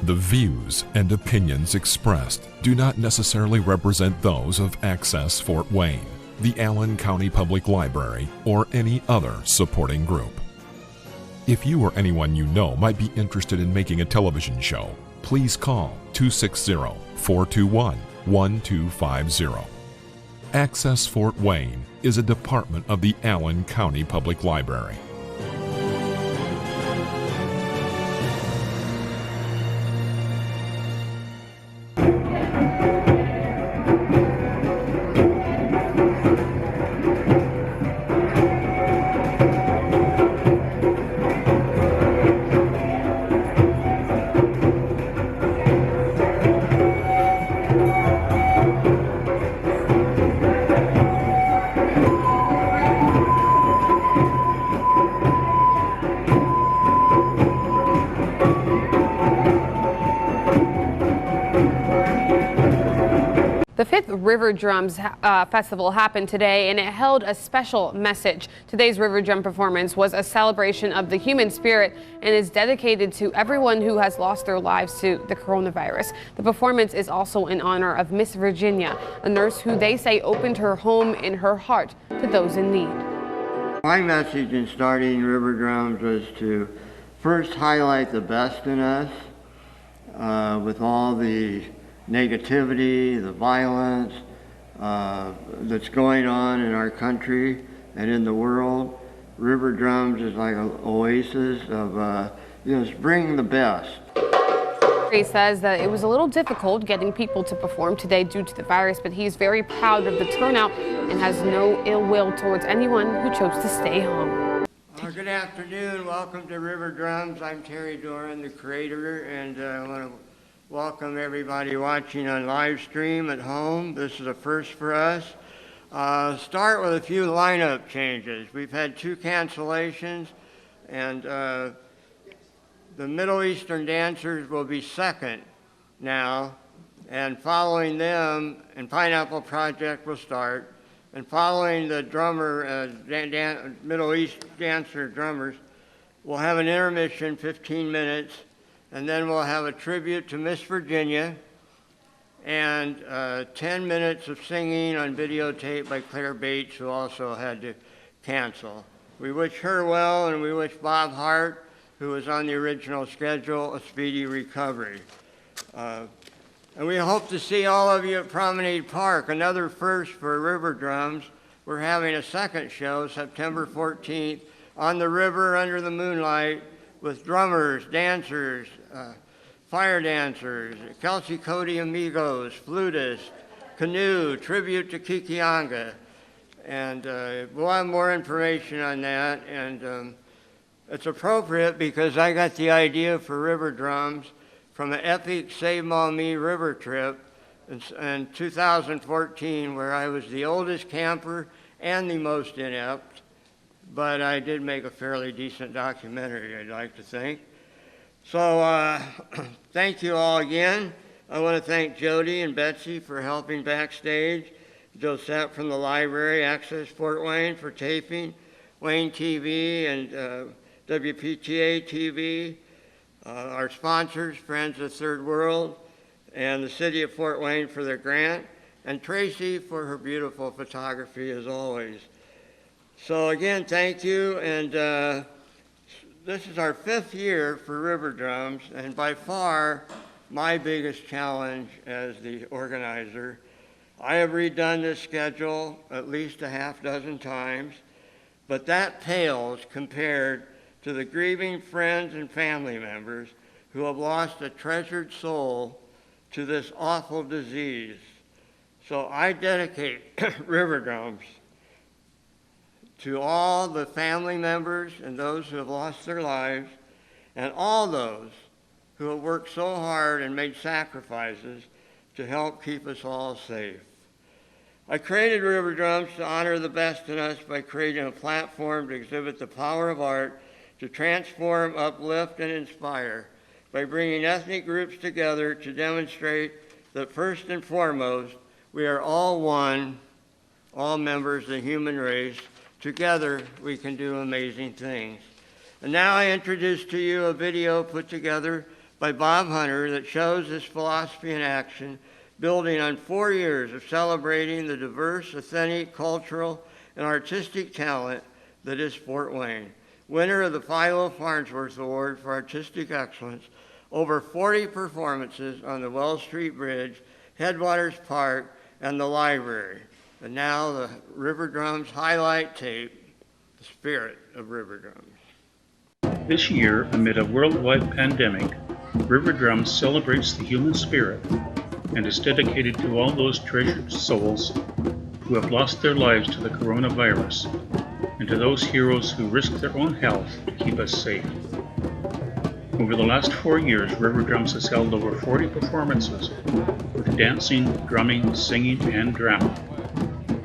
The views and opinions expressed do not necessarily represent those of Access Fort Wayne, the Allen County Public Library, or any other supporting group. If you or anyone you know might be interested in making a television show, please call 260-421-1250. Access Fort Wayne is a department of the Allen County Public Library. The 5th RiverDrums Festival happened today, and it held a special message. Today's RiverDrum performance was a celebration of the human spirit and is dedicated to everyone who has lost their lives to the coronavirus. The performance is also in honor of Miss Virginia, a nurse who they say opened her home and her heart to those in need. My message in starting RiverDrums was to first highlight the best in us with all the negativity, the violence that's going on in our country and in the world. RiverDrums is like an oasis of just bring the best. He says that it was a little difficult getting people to perform today due to the virus, but he's very proud of the turnout and has no ill will towards anyone who chose to stay home. Good afternoon, welcome to RiverDrums. I'm Terry Doran, the creator, and I want to welcome everybody watching on live stream at home. This is a first for us. Start with a few lineup changes. We've had 2 cancellations, and the Middle Eastern dancers will be second now, and following them, and Pineapple Project will start, and following the drummer, Middle East dancer drummers, we'll have an intermission, 15 minutes, and then we'll have a tribute to Miss Virginia and 10 minutes of singing on videotape by Claire Bates, who also had to cancel. We wish her well, and we wish Bob Hart, who was on the original schedule, a speedy recovery. And we hope to see all of you at Promenade Park, another first for RiverDrums. We're having a second show, September 14th, on the river under the moonlight, with drummers, dancers, fire dancers, Kelsey Cody Amigos, flutists, canoe, tribute to Kikianga. And we'll have more information on that. And it's appropriate because I got the idea for RiverDrums from an epic Save Maumee river trip in 2014, where I was the oldest camper and the most inept. But I did make a fairly decent documentary, I'd like to think. So thank you all again. I want to thank Jody and Betsy for helping backstage, Josette from the library, Access Fort Wayne for taping, Wayne TV and WPTA TV, our sponsors, Friends of Third World, and the City of Fort Wayne for their grant, and Tracy for her beautiful photography as always. So again, thank you, and this is our 5th year for RiverDrums, and by far my biggest challenge as the organizer. I have redone this schedule at least a half dozen times, but that pales compared to the grieving friends and family members who have lost a treasured soul to this awful disease. So I dedicate RiverDrums to all the family members and those who have lost their lives, and all those who have worked so hard and made sacrifices to help keep us all safe. I created RiverDrums to honor the best in us by creating a platform to exhibit the power of art to transform, uplift, and inspire, by bringing ethnic groups together to demonstrate that first and foremost, we are all one, all members of the human race. Together, we can do amazing things. And now I introduce to you a video put together by Bob Hunter that shows this philosophy in action, building on 4 years of celebrating the diverse, authentic, cultural, and artistic talent that is Fort Wayne. Winner of the Philo Farnsworth Award for Artistic Excellence, over 40 performances on the Wells Street Bridge, Headwaters Park, and the library. And now the RiverDrums highlight tape, The Spirit of RiverDrums. This year, amid a worldwide pandemic, RiverDrums celebrates the human spirit and is dedicated to all those treasured souls who have lost their lives to the coronavirus and to those heroes who risk their own health to keep us safe. Over the last 4 years, RiverDrums has held over 40 performances with dancing, drumming, singing, and drama.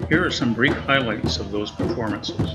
Here are some brief highlights of those performances.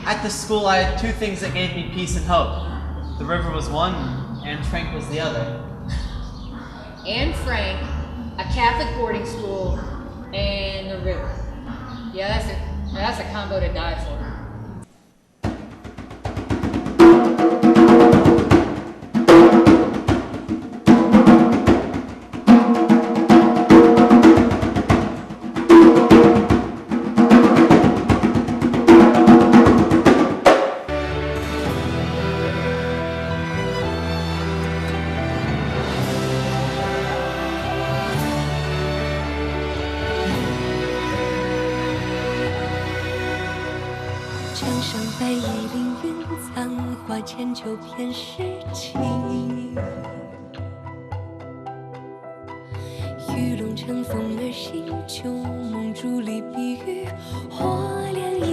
At the school, I had 2 things that gave me peace and hope. The river was one, and Frank was the other. Anne Frank, a Catholic boarding school, and the river. Yeah, that's a combo to die for.江上白衣凌云苍，花间秋偏诗情。玉龙乘风而行，旧梦伫立，碧玉或涟漪。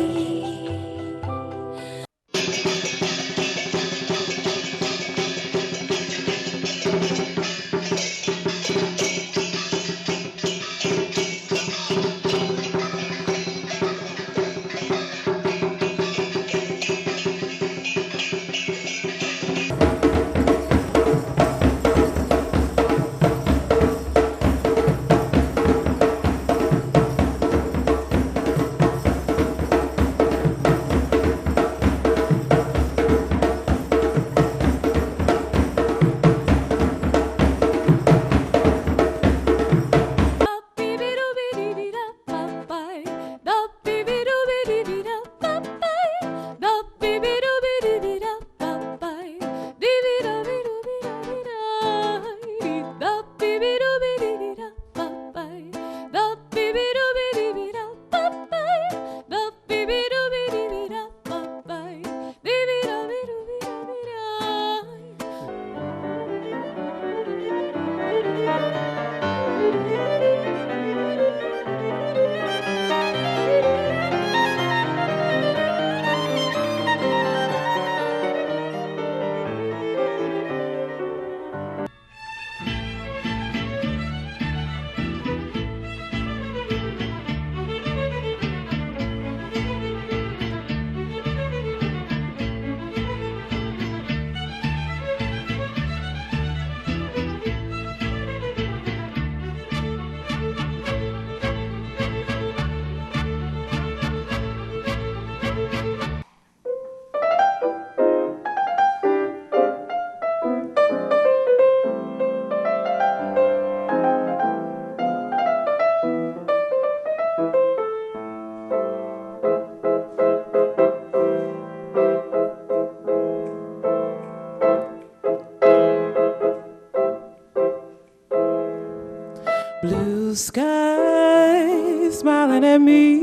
skies smiling at me.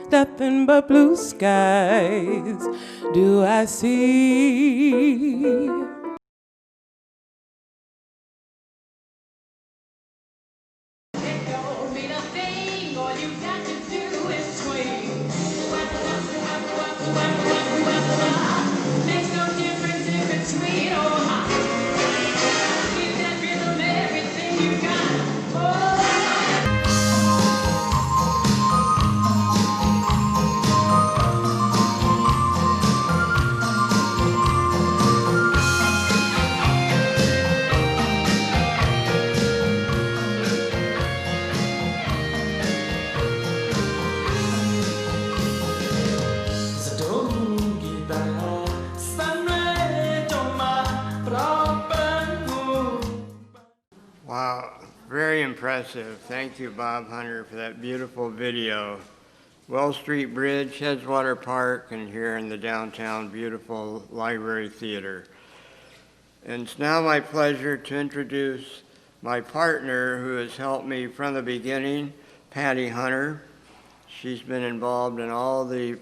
Nothing but blue skies do I see. Wow, very impressive. Thank you, Bob Hunter, for that beautiful video. Wells Street Bridge, Hedgewater Park, and here in the downtown beautiful Library Theater. And it's now my pleasure to introduce my partner who has helped me from the beginning, Patty Hunter. She's been involved in all the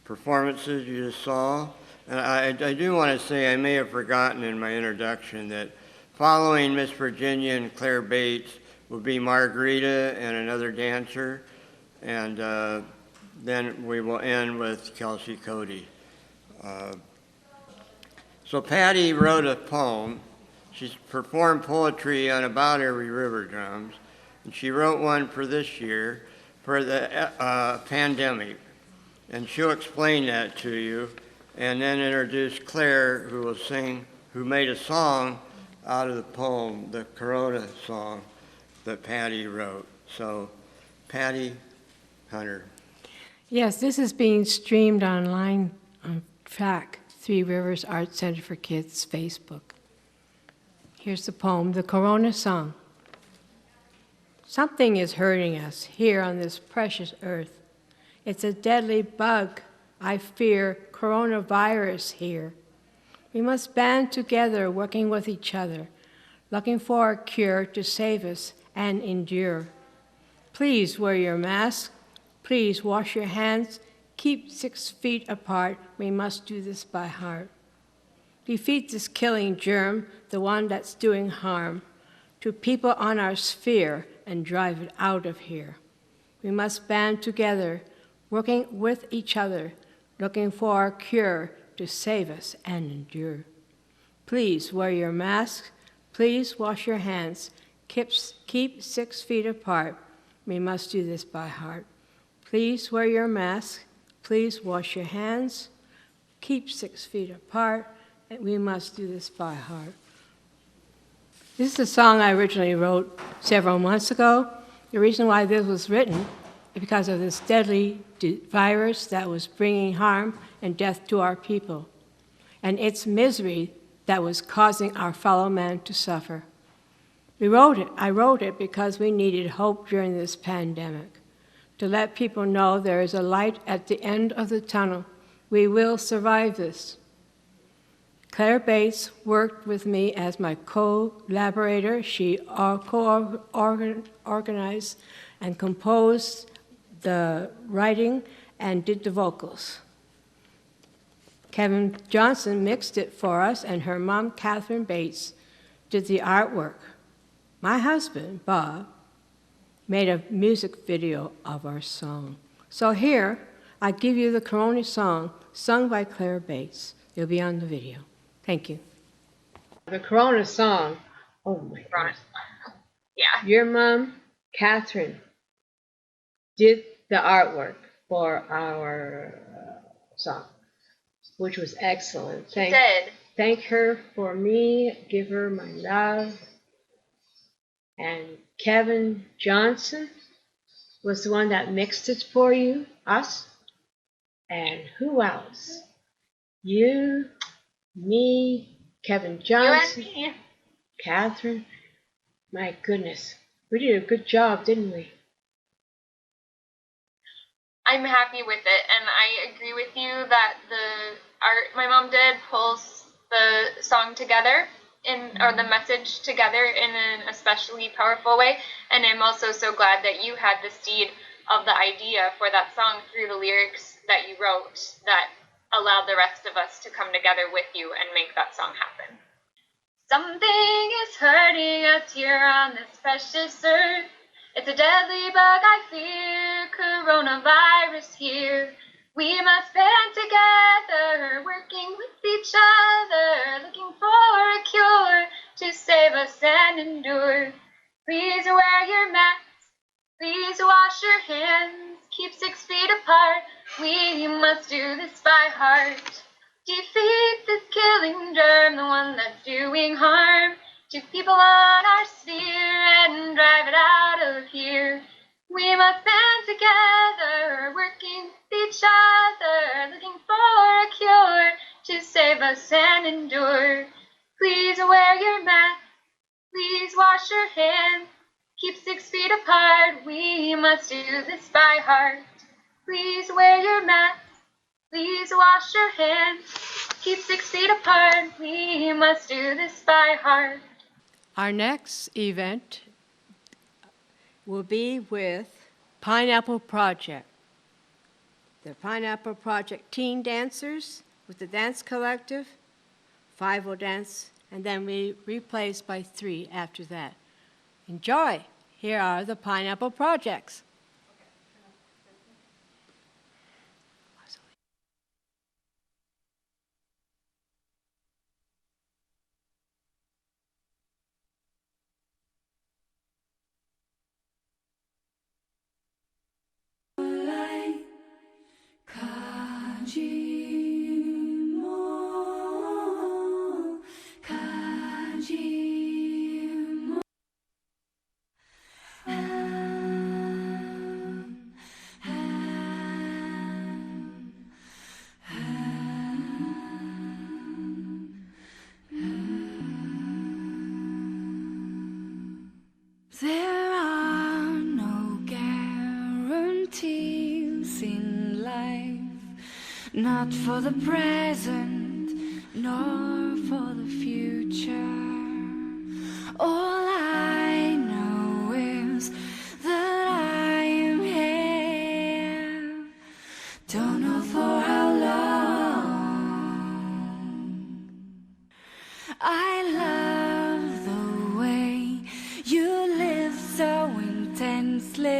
performances you just saw. And I do want to say, I may have forgotten in my introduction that following Miss Virginia and Claire Bates will be Margarita and another dancer. And then we will end with Kelsey Cody. So Patty wrote a poem. She's performed poetry on about every RiverDrums. And she wrote one for this year for the pandemic. And she'll explain that to you. And then introduce Claire, who will sing, who made a song out of the poem, the Corona song that Patty wrote. So, Patty Hunter. Yes, this is being streamed online on Track, Three Rivers Art Center for Kids Facebook. Here's the poem, the Corona song. Something is hurting us here on this precious earth. It's a deadly bug, I fear, coronavirus here. We must band together, working with each other, looking for a cure to save us and endure. Please wear your mask. Please wash your hands. Keep 6 feet apart. We must do this by heart. Defeat this killing germ, the one that's doing harm to people on our sphere, and drive it out of here. We must band together, working with each other, looking for a cure to save us and endure. Please wear your mask. Please wash your hands. Keep 6 feet apart. We must do this by heart. Please wear your mask. Please wash your hands. Keep 6 feet apart. And we must do this by heart. This is a song I originally wrote several months ago. The reason why this was written is because of this deadly virus that was bringing harm and death to our people, and its misery that was causing our fellow man to suffer. I wrote it because we needed hope during this pandemic, to let people know there is a light at the end of the tunnel. We will survive this. Claire Bates worked with me as my collaborator. She co-organized and composed the writing and did the vocals. Kevin Johnson mixed it for us, and her mom, Catherine Bates, did the artwork. My husband, Bob, made a music video of our song. So here, I give you the Corona song, sung by Claire Bates. It'll be on the video. Thank you. The Corona song, oh my God. Yeah. Your mom, Catherine, did the artwork for our song, which was excellent. Thank her for me, give her my love. And Kevin Johnson was the one that mixed it for you, us. And who else? You, me, Kevin Johnson, You and me. Catherine. My goodness, we did a good job, didn't we? I'm happy with it, and I agree with you that my mom did pull the song together, or the message together in an especially powerful way. And I'm also so glad that you had the seed of the idea for that song through the lyrics that you wrote that allowed the rest of us to come together with you and make that song happen. Something is hurting us here on this precious earth. It's a deadly bug, I fear, coronavirus here. We must band together, working with each other, looking for a cure to save us and endure. Please wear your mask, please wash your hands, keep 6 feet apart. We must do this by heart. Defeat this killing germ, the one that's doing harm to people on our sphere, and drive it out of here. We must band together, working with each other, looking for a cure to save us and endure. Please wear your mask, please wash your hands, keep 6 feet apart. We must do this by heart. Please wear your mask, please wash your hands, keep 6 feet apart. We must do this by heart. Our next event will be with Pineapple Project. The Pineapple Project teen dancers with the dance collective. 5 will dance, and then we replace by 3 after that. Enjoy. Here are the Pineapple Projects. There are no guarantees in life, not for the present, nor for the future. All I know is that I am here, don't know for how long. I love the way you live so intensely.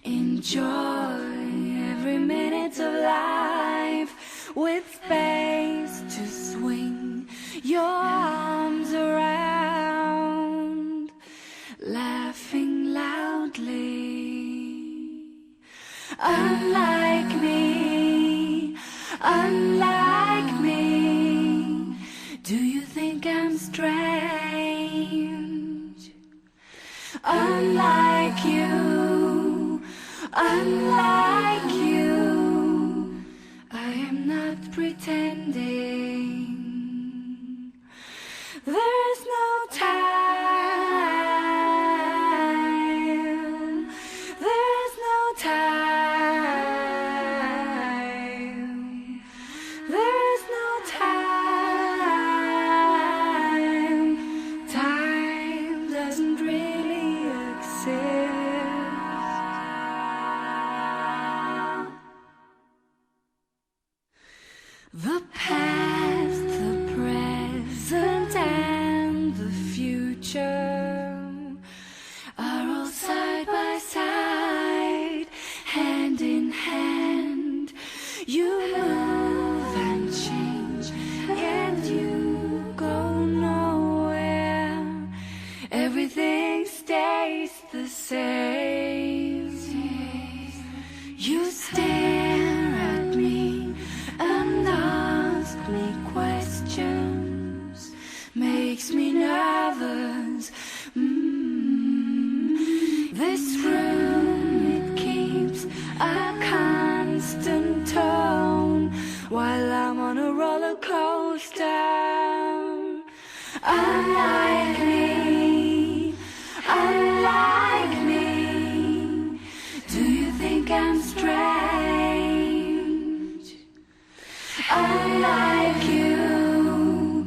Enjoy every minute of life with space to swing your arms around, laughing loudly. Unlike me, do you think I'm strange? Unlike you, I am not pretending. There's no time, there's no time, there's no time. Time doesn't really exist. The past, the present, and the future are all side by side, hand in hand. You move and change, and you go nowhere. Everything stays the same. You stare at me and ask me questions, makes me nervous. This room, it keeps a constant tone while I'm on a roller coaster. Unlike me, do you think I'm strange? Unlike you,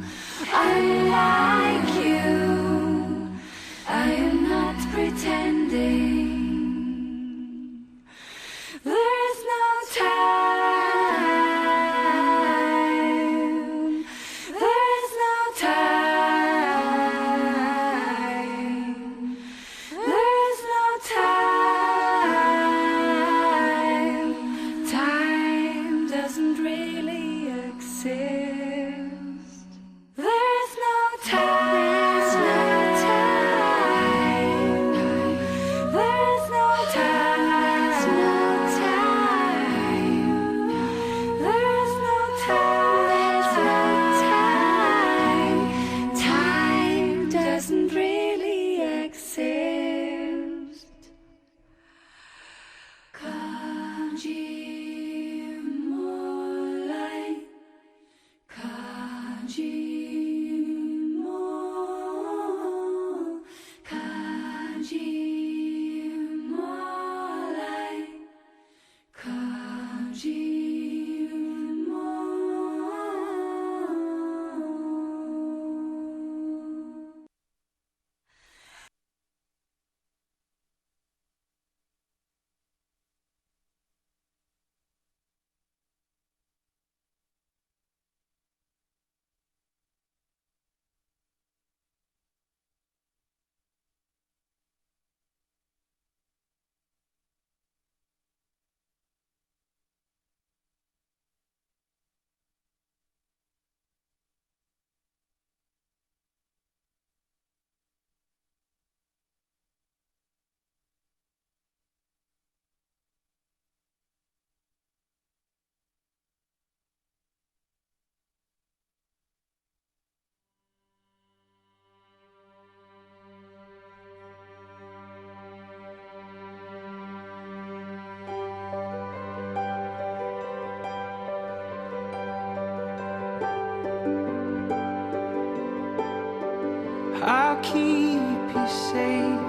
I'll keep you safe.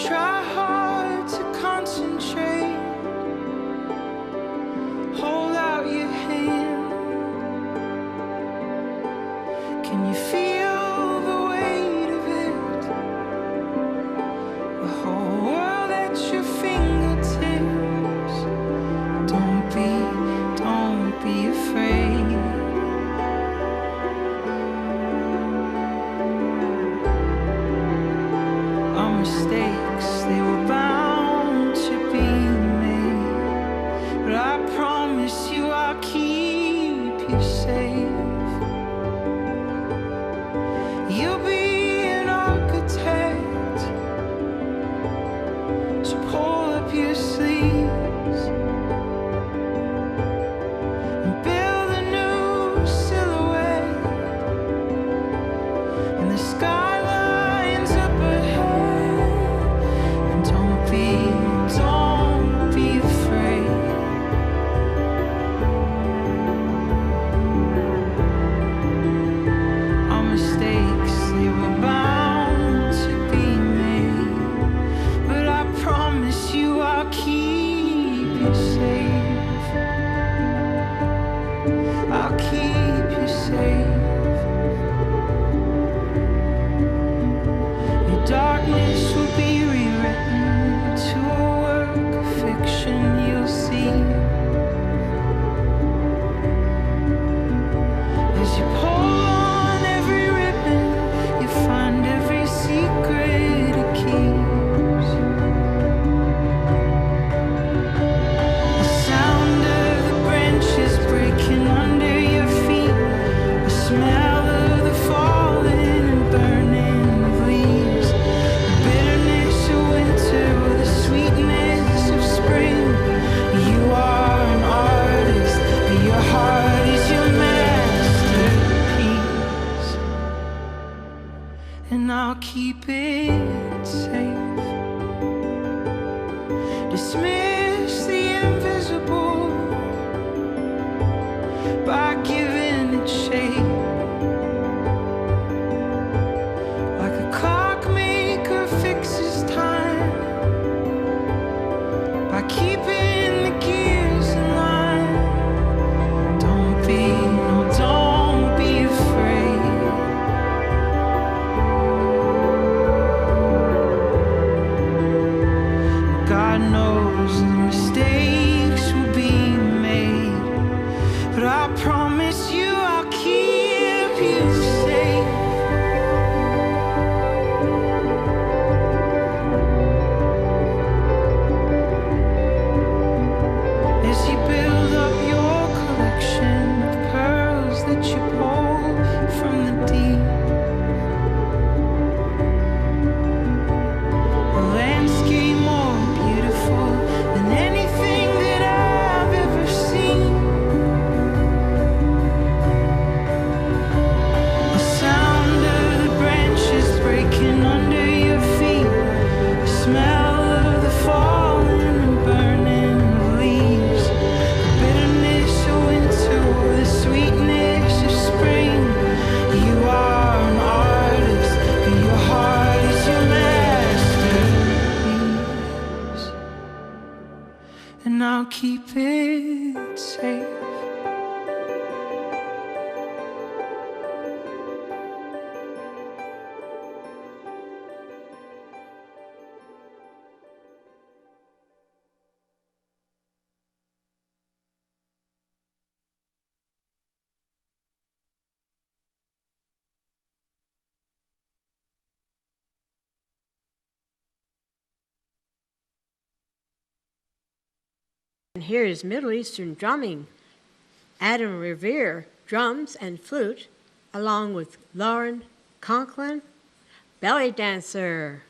Try hard to concentrate. Hold out your hand. Can you feel the weight of it? The whole world at your fingertips. Don't be afraid. Our mistakes, they were bound to be made. But I promise you I'll keep you safe. You'll be an architect, so pull up your sleeves and build a new silhouette in the skylines up ahead. And don't be afraid. Our mistakes, they were bound to be made. But I promise you I'll keep you safe. I'll keep you safe. Your darkness will be rewritten to a work of fiction, you'll see. As you pull on every ribbon, you find every secret it keeps. The sound of the branches breaking under your feet, the smell of the falling and burning of leaves, the bitterness of winter with the sweetness of spring. You are an artist, but your heart is your masterpiece. And I'll keep it safe. Dismiss the invisible by giving it shape. Like a clockmaker fixes time by keeping the gears in line. Don't be afraid. God knows the mistakes will be made, but I promise you I'll keep you safe. As you build up your collection of pearls that you pull from the deep, a landscape more beautiful than anything that I've ever seen. The sound of the branches breaking under your feet, the smell of the falling and burning of leaves, the bitterness of winter with the sweetness of spring. You are an artist, but your heart is your masterpiece. And I'll keep it safe. And here is Middle Eastern drumming. Adam Revere, drums and flute, along with Lauren Conklin, belly dancer.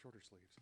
shorter sleeves.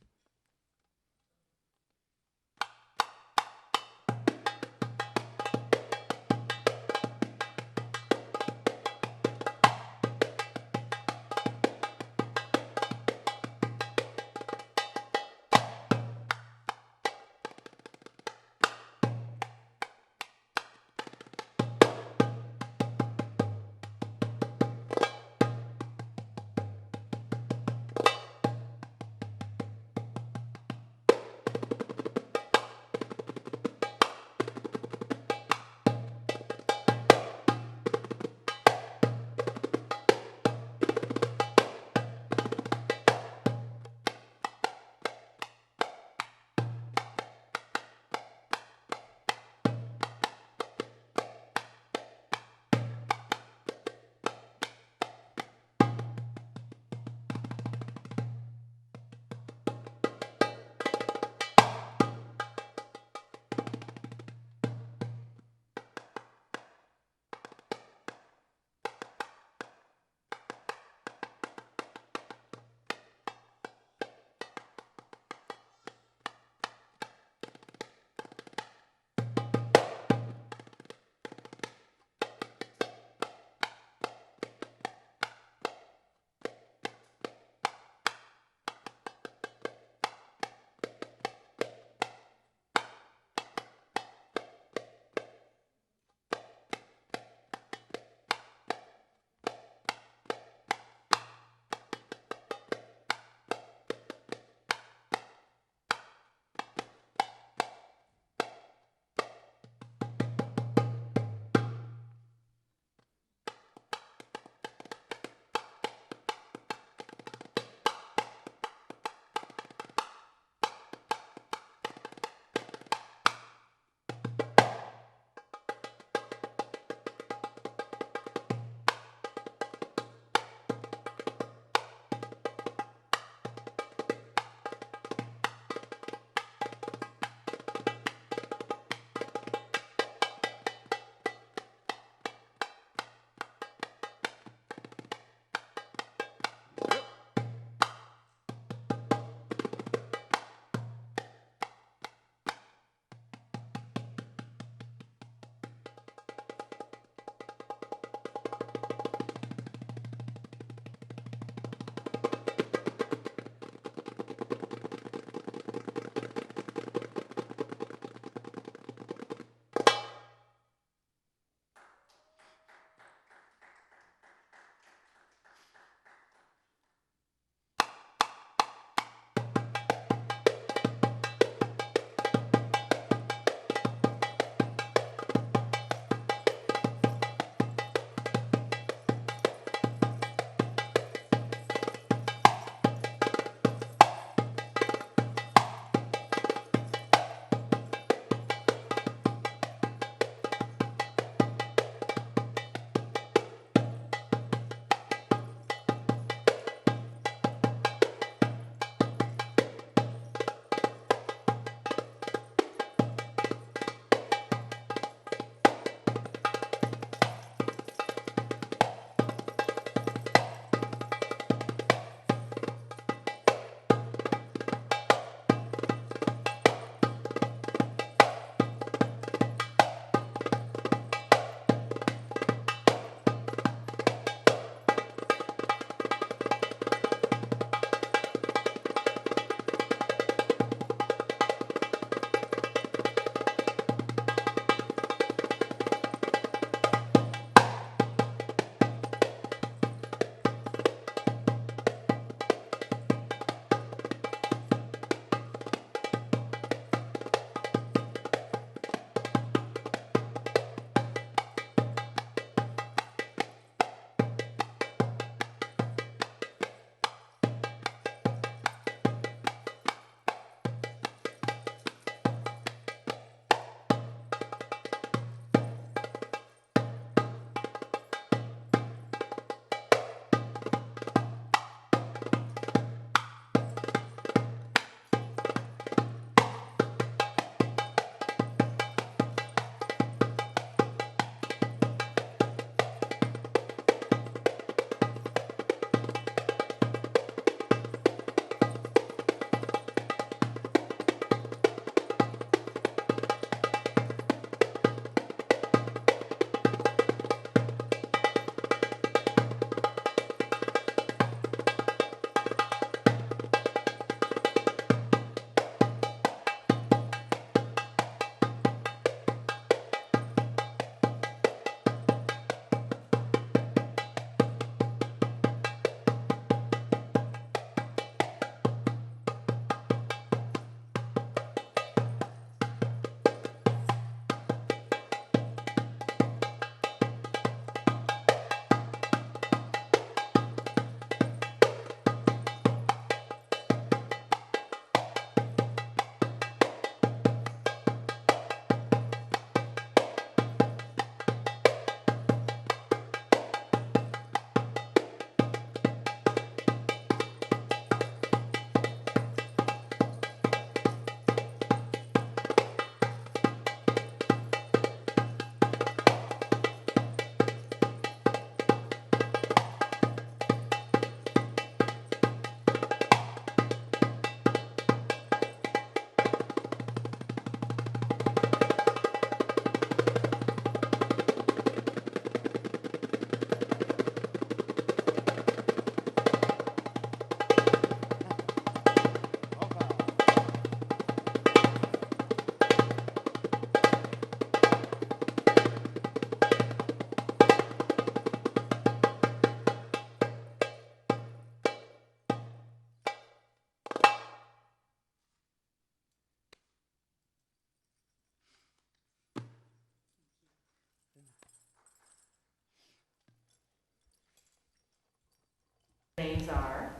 names are?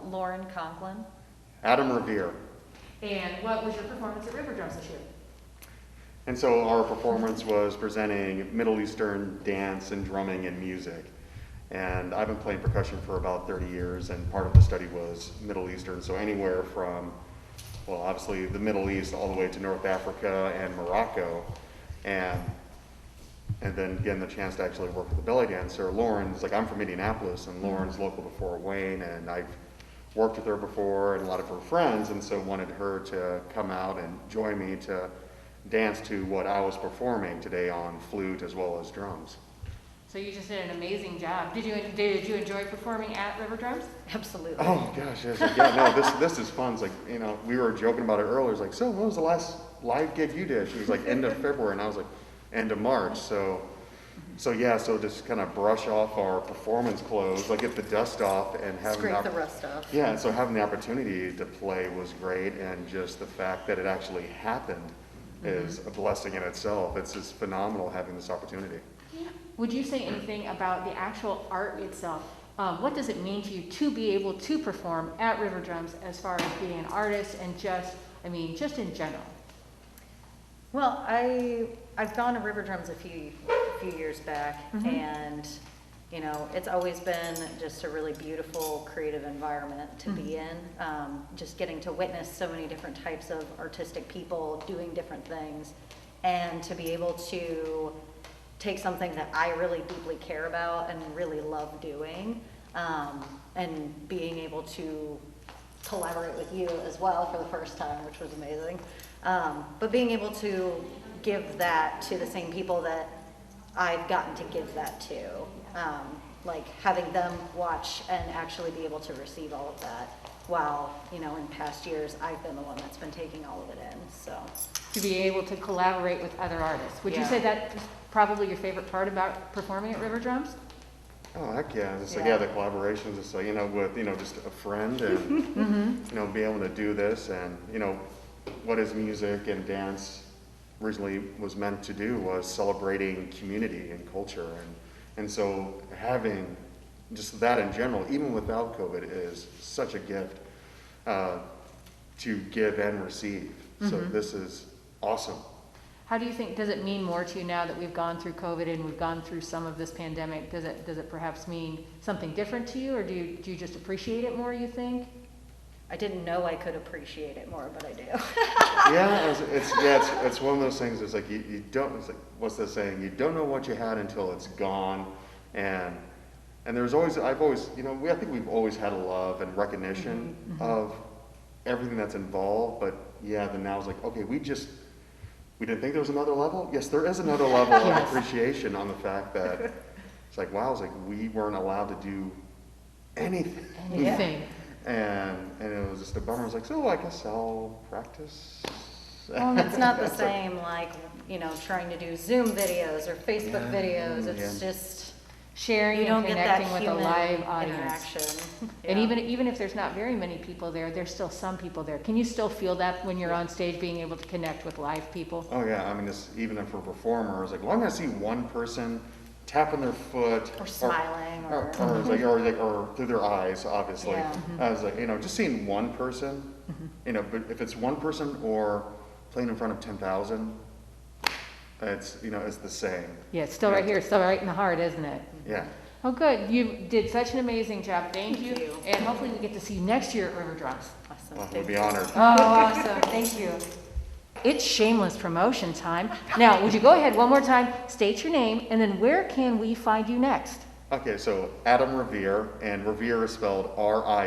Lauren Conklin. Adam Revere. And what was your performance at RiverDrums this year? And so our performance was presenting Middle Eastern dance and drumming and music. And I've been playing percussion for about 30 years, and part of the study was Middle Eastern, so anywhere from, well, obviously the Middle East all the way to North Africa and Morocco. And then again, the chance to actually work with the belly dancer. Lauren's, like, I'm from Indianapolis, and Lauren's local to Fort Wayne, and I've worked with her before and a lot of her friends, and so wanted her to come out and join me to dance to what I was performing today on flute as well as drums. So you just did an amazing job. Did you enjoy performing at RiverDrums? Absolutely. Oh gosh, yes, yeah, no, this is fun. It's like, you know, we were joking about it earlier. It's like, so when was the last live gig you did? She was like, end of February, and I was like, end of March. So yeah, so just kind of brush off our performance clothes, like get the dust off and have Scrape the rust off. Yeah, so having the opportunity to play was great, and just the fact that it actually happened is a blessing in itself. It's just phenomenal having this opportunity. Would you say anything about the actual art itself? What does it mean to you to be able to perform at RiverDrums as far as being an artist and just in general? Well, I've gone to RiverDrums a few years back, and you know, it's always been just a really beautiful, creative environment to be in. Just getting to witness so many different types of artistic people doing different things, and to be able to take something that I really deeply care about and really love doing, and being able to collaborate with you as well for the first time, which was amazing. But being able to give that to the same people that I've gotten to give that to, like having them watch and actually be able to receive all of that, while, you know, in past years I've been the one that's been taking all of it in. So to be able to collaborate with other artists, would you say that is probably your favorite part about performing at RiverDrums? Oh heck yeah! It's like, yeah, the collaborations. It's like, you know, with, you know, just a friend, and you know, be able to do this, and you know, what is music and dance originally was meant to do was celebrating community and culture, and so having just that in general, even without COVID, is such a gift to give and receive. So this is awesome. How do you think, does it mean more to you now that we've gone through COVID and we've gone through some of this pandemic? Does it perhaps mean something different to you, or do you just appreciate it more, you think? I didn't know I could appreciate it more, but I do. It's one of those things. It's like you don't. It's like, what's the saying? You don't know what you had until it's gone. And there's always, I think we've always had a love and recognition of everything that's involved. But yeah, then now it's like, okay, we didn't think there was another level. Yes, there is another level of appreciation on the fact that it's like, wow, it's like we weren't allowed to do anything. And it was just a bummer. I was like, so I guess I'll practice. Well, it's not the same, like, you know, trying to do Zoom videos or Facebook videos. It's just sharing and connecting with a live audience. Interaction. And even if there's not very many people there, there's still some people there. Can you still feel that when you're on stage, being able to connect with live people? Oh yeah, I mean, even for performers, like, well, I'm gonna see one person tapping their foot or smiling or through their eyes, obviously. I was like, you know, just seeing one person, you know, but if it's one person or playing in front of 10,000, it's, you know, it's the same. Yeah, it's still right here. It's still right in the heart, isn't it? Yeah. Oh, good. You did such an amazing job. Thank you. And hopefully we get to see you next year at RiverDrums. Awesome. Well, we'd be honored. Oh, awesome. Thank you. It's shameless promotion time. Now, would you go ahead one more time, state your name, and then where can we find you next? Okay, so Adam Revere, and Revere is spelled R-I-V-I-E-R-E,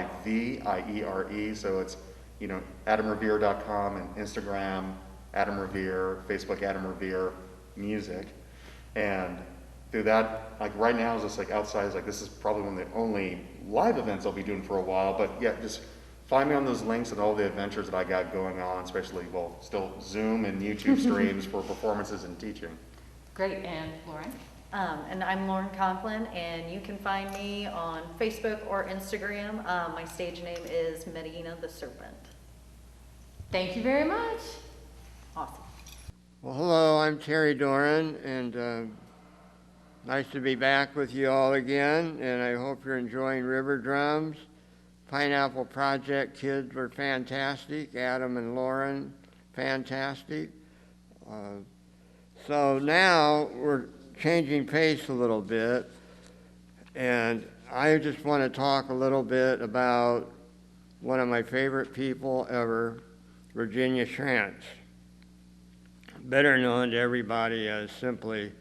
so it's, you know, AdamRevere.com, and Instagram, Adam Revere, Facebook, Adam Revere Music. And through that, like right now, is just like outside, is like, this is probably one of the only live events I'll be doing for a while, but yeah, just find me on those links and all the adventures that I got going on, especially, well, still Zoom and YouTube streams for performances and teaching. Great. And Lauren? And I'm Lauren Conklin, and you can find me on Facebook or Instagram. My stage name is Medina the Serpent. Thank you very much. Awesome. Well, hello, I'm Terry Doran, and Nice to be back with you all again, and I hope you're enjoying RiverDrums. Pineapple Project kids were fantastic. Adam and Lauren, fantastic. So now we're changing pace a little bit, and I just want to talk a little bit about one of my favorite people ever, Virginia Schrantz, better known to everybody as simply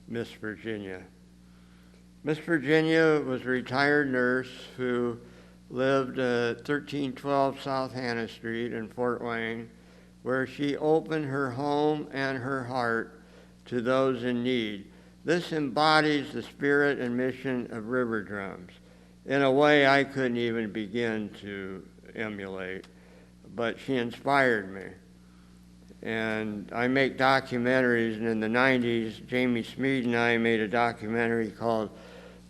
Miss Virginia. Miss Virginia was a retired nurse who lived at 1312 South Hannah Street in Fort Wayne, where she opened her home and her heart to those in need. This embodies the spirit and mission of RiverDrums in a way I couldn't even begin to emulate, but she inspired me. And I make documentaries, and in the 90s, Jamie Smead and I made a documentary called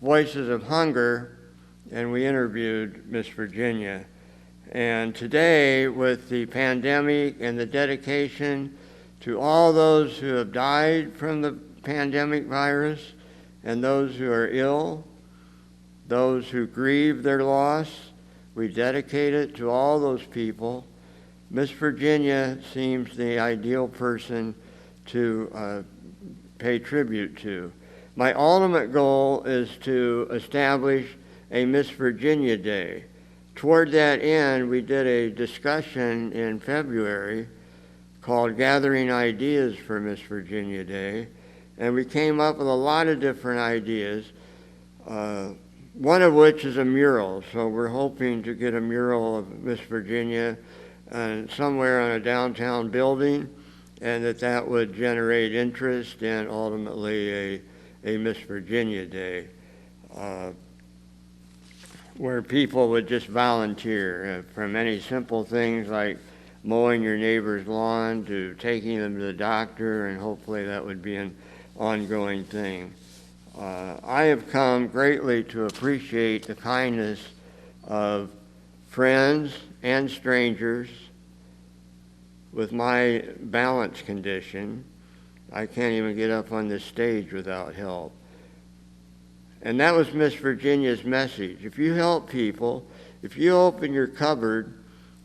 Voices of Hunger, and we interviewed Miss Virginia. And today, with the pandemic and the dedication to all those who have died from the pandemic virus and those who are ill, those who grieve their loss, we dedicate it to all those people. Miss Virginia seems the ideal person to pay tribute to. My ultimate goal is to establish a Miss Virginia Day. Toward that end, we did a discussion in February called Gathering Ideas for Miss Virginia Day, and we came up with a lot of different ideas, one of which is a mural. So we're hoping to get a mural of Miss Virginia somewhere on a downtown building, and that would generate interest and ultimately a Miss Virginia Day, where people would just volunteer from any simple things like mowing your neighbor's lawn to taking them to the doctor, and hopefully that would be an ongoing thing. I have come greatly to appreciate the kindness of friends and strangers with my balance condition. I can't even get up on this stage without help. And that was Miss Virginia's message. If you help people, if you open your cupboard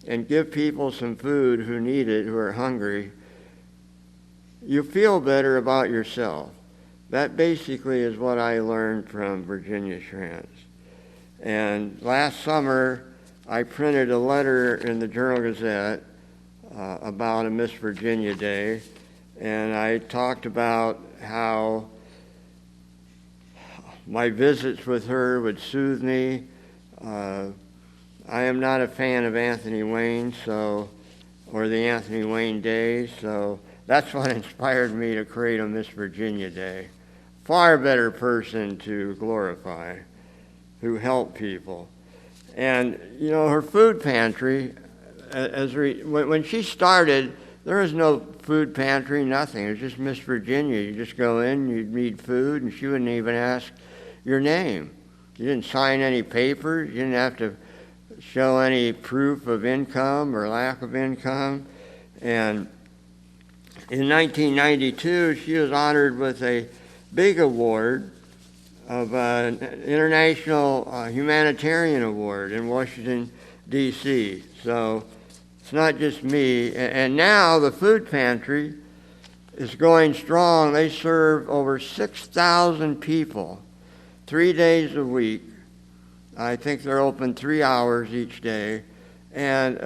and give people some food who need it, who are hungry, you feel better about yourself. That basically is what I learned from Virginia Schrantz. And last summer, I printed a letter in the Journal-Gazette about a Miss Virginia Day, and I talked about how my visits with her would soothe me. I am not a fan of Anthony Wayne, or the Anthony Wayne Day, so that's what inspired me to create a Miss Virginia Day. Far better person to glorify, who helped people. And, you know, her food pantry, when she started, there was no food pantry, nothing. It was just Miss Virginia. You just go in, you'd need food, and she wouldn't even ask your name. You didn't sign any papers. You didn't have to show any proof of income or lack of income. And in 1992, she was honored with a big award of an International Humanitarian Award in Washington, D.C. So it's not just me. And now the food pantry is going strong. They serve over 6,000 people 3 days a week. I think they're open 3 hours each day. And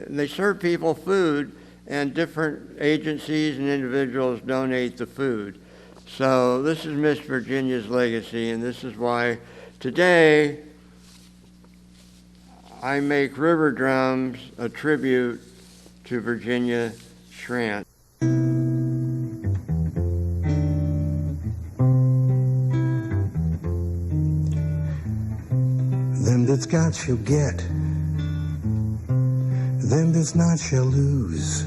they serve people food, and different agencies and individuals donate the food. So this is Miss Virginia's legacy, and this is why today I make RiverDrums a tribute to Virginia Schrantz. Them that's got shall get, them that's not shall lose.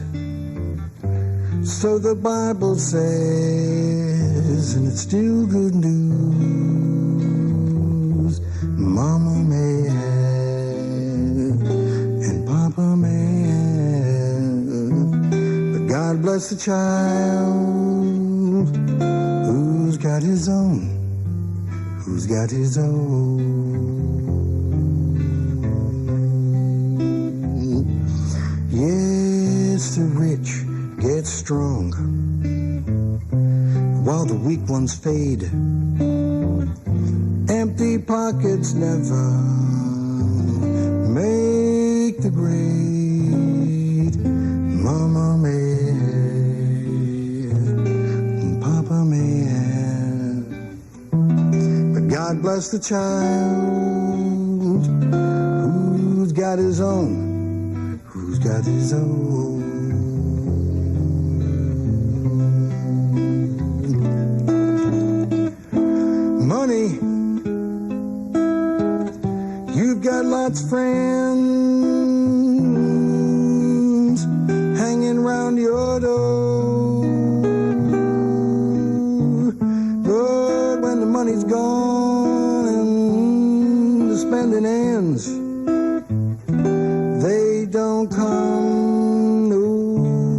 So the Bible says, and it's still good news. Mama may have, and Papa may have, but God bless the child who's got got his own? Who's got his own? Yes, the rich get strong while the weak ones fade. Empty pockets never make the grade. Mama may, Papa may, but God bless the child who's got his own, who's got his own. Money, you've got lots of friends hanging round your door. But when the money's gone and the spending ends, they don't come no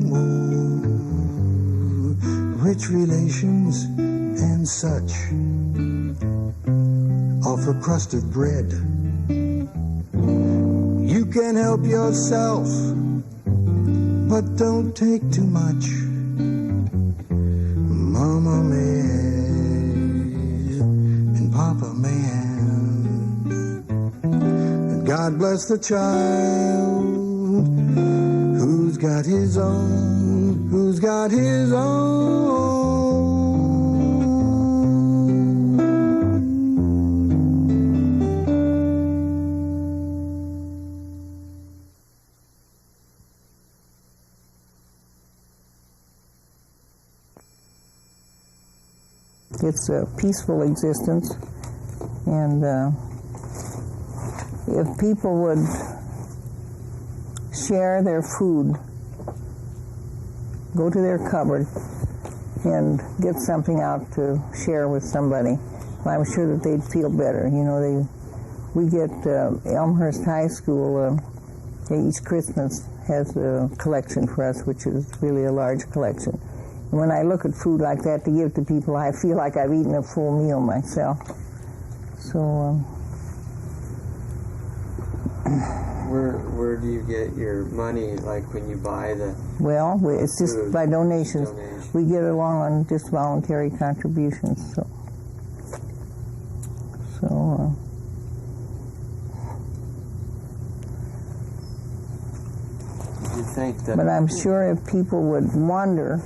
more. Rich relations and such offer crust of bread. You can help yourself, but don't take too much. Mama may and Papa may, and God bless the child who's got his own, who's got his own. It's a peaceful existence, and if people would share their food, go to their cupboard and get something out to share with somebody, I'm sure that they'd feel better. You know, we get Elmhurst High School each Christmas has a collection for us, which is really a large collection. When I look at food like that to give to people, I feel like I've eaten a full meal myself. So, where do you get your money? Like when you buy the? Well, it's just food? by donations. We get along on just voluntary contributions. So. You think that? But I'm sure if people would wonder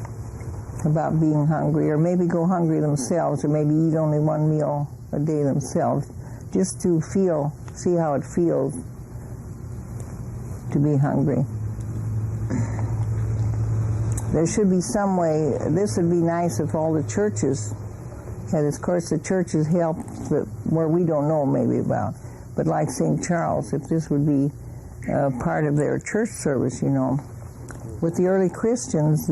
about being hungry, or maybe go hungry themselves, or maybe eat only one meal a day themselves, just to see how it feels to be hungry. There should be some way. This would be nice if all the churches had, of course the churches help where we don't know maybe about, but like St. Charles, if this would be part of their church service, you know. With the early Christians,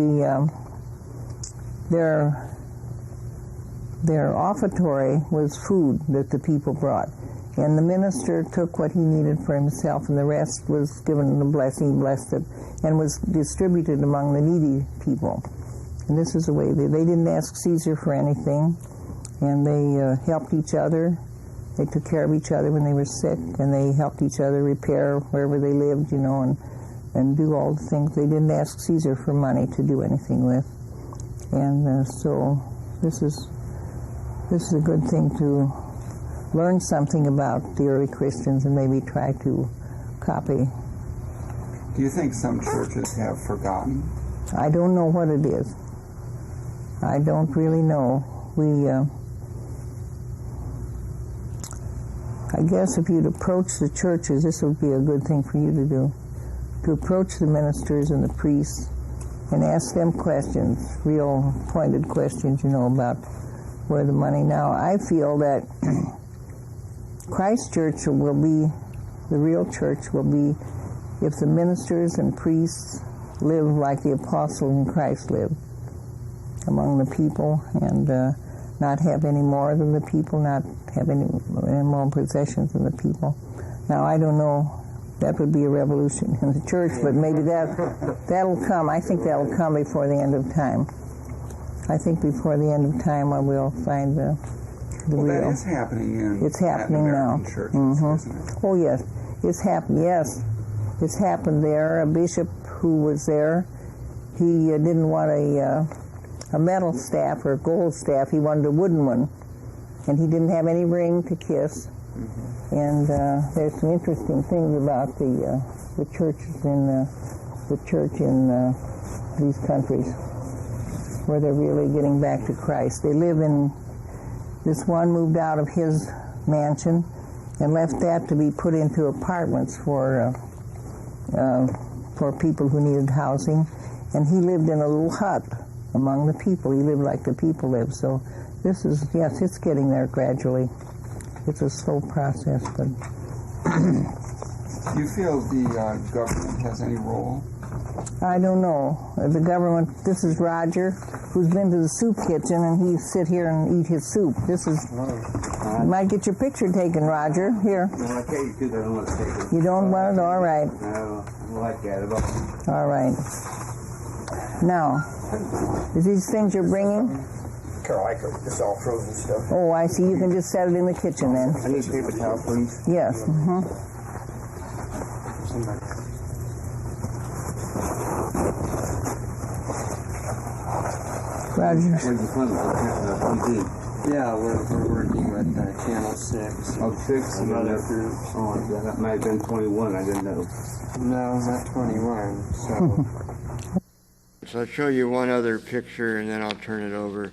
their offertory was food that the people brought, and the minister took what he needed for himself, and the rest was given the blessing, blessed it, and was distributed among the needy people. And this is the way they didn't ask Caesar for anything, and they helped each other. They took care of each other when they were sick, and they helped each other repair wherever they lived, you know, and do all the things. They didn't ask Caesar for money to do anything with. And so this is a good thing to learn something about the early Christians and maybe try to copy. Do you think some churches have forgotten? I don't know what it is. I don't really know. I guess if you'd approach the churches, this would be a good thing for you to do, to approach the ministers and the priests and ask them questions, real pointed questions, you know, about where the money. Now, I feel that Christ Church will be, the real church will be, if the ministers and priests live like the apostle in Christ lived among the people, and not have any more than the people, not have any more possessions than the people. Now, I don't know. That would be a revolution in the church, but maybe that'll come. I think that'll come before the end of time. I think before the end of time I will find the Well, real. that is happening in It's happening now. Latin American churches, isn't it? Oh yes, it's happened. Yes, it's happened there. A bishop who was there, he didn't want a metal staff or a gold staff. He wanted a wooden one, and he didn't have any ring to kiss. And there's some interesting things about the churches in the church in these countries where they're really getting back to Christ. They live in. This one moved out of his mansion and left that to be put into apartments for people who needed housing. And he lived in a little hut among the people. He lived like the people live. So this is, yes, it's getting there gradually. It's a slow process, but... Do you feel the government has any role? I don't know. The government, this is Roger, who's been to the soup kitchen, and he sit here and eat his soup. This is, you might get your picture taken, Roger. Here. No, I tell you too, I don't want to take it. You don't want it? All right. I don't like that at all. All right. Now, is these things you're bringing? Carol, I could, this is all frozen stuff. Oh, I see. You can just set it in the kitchen then. I need paper towel, please. Yes. Roger. Where'd you find it? Yeah, we're working with Channel 6. Oh, 6? And other groups. Oh, yeah, that might have been 21, I didn't know. No, not 21, so... So I'll show you one other picture, and then I'll turn it over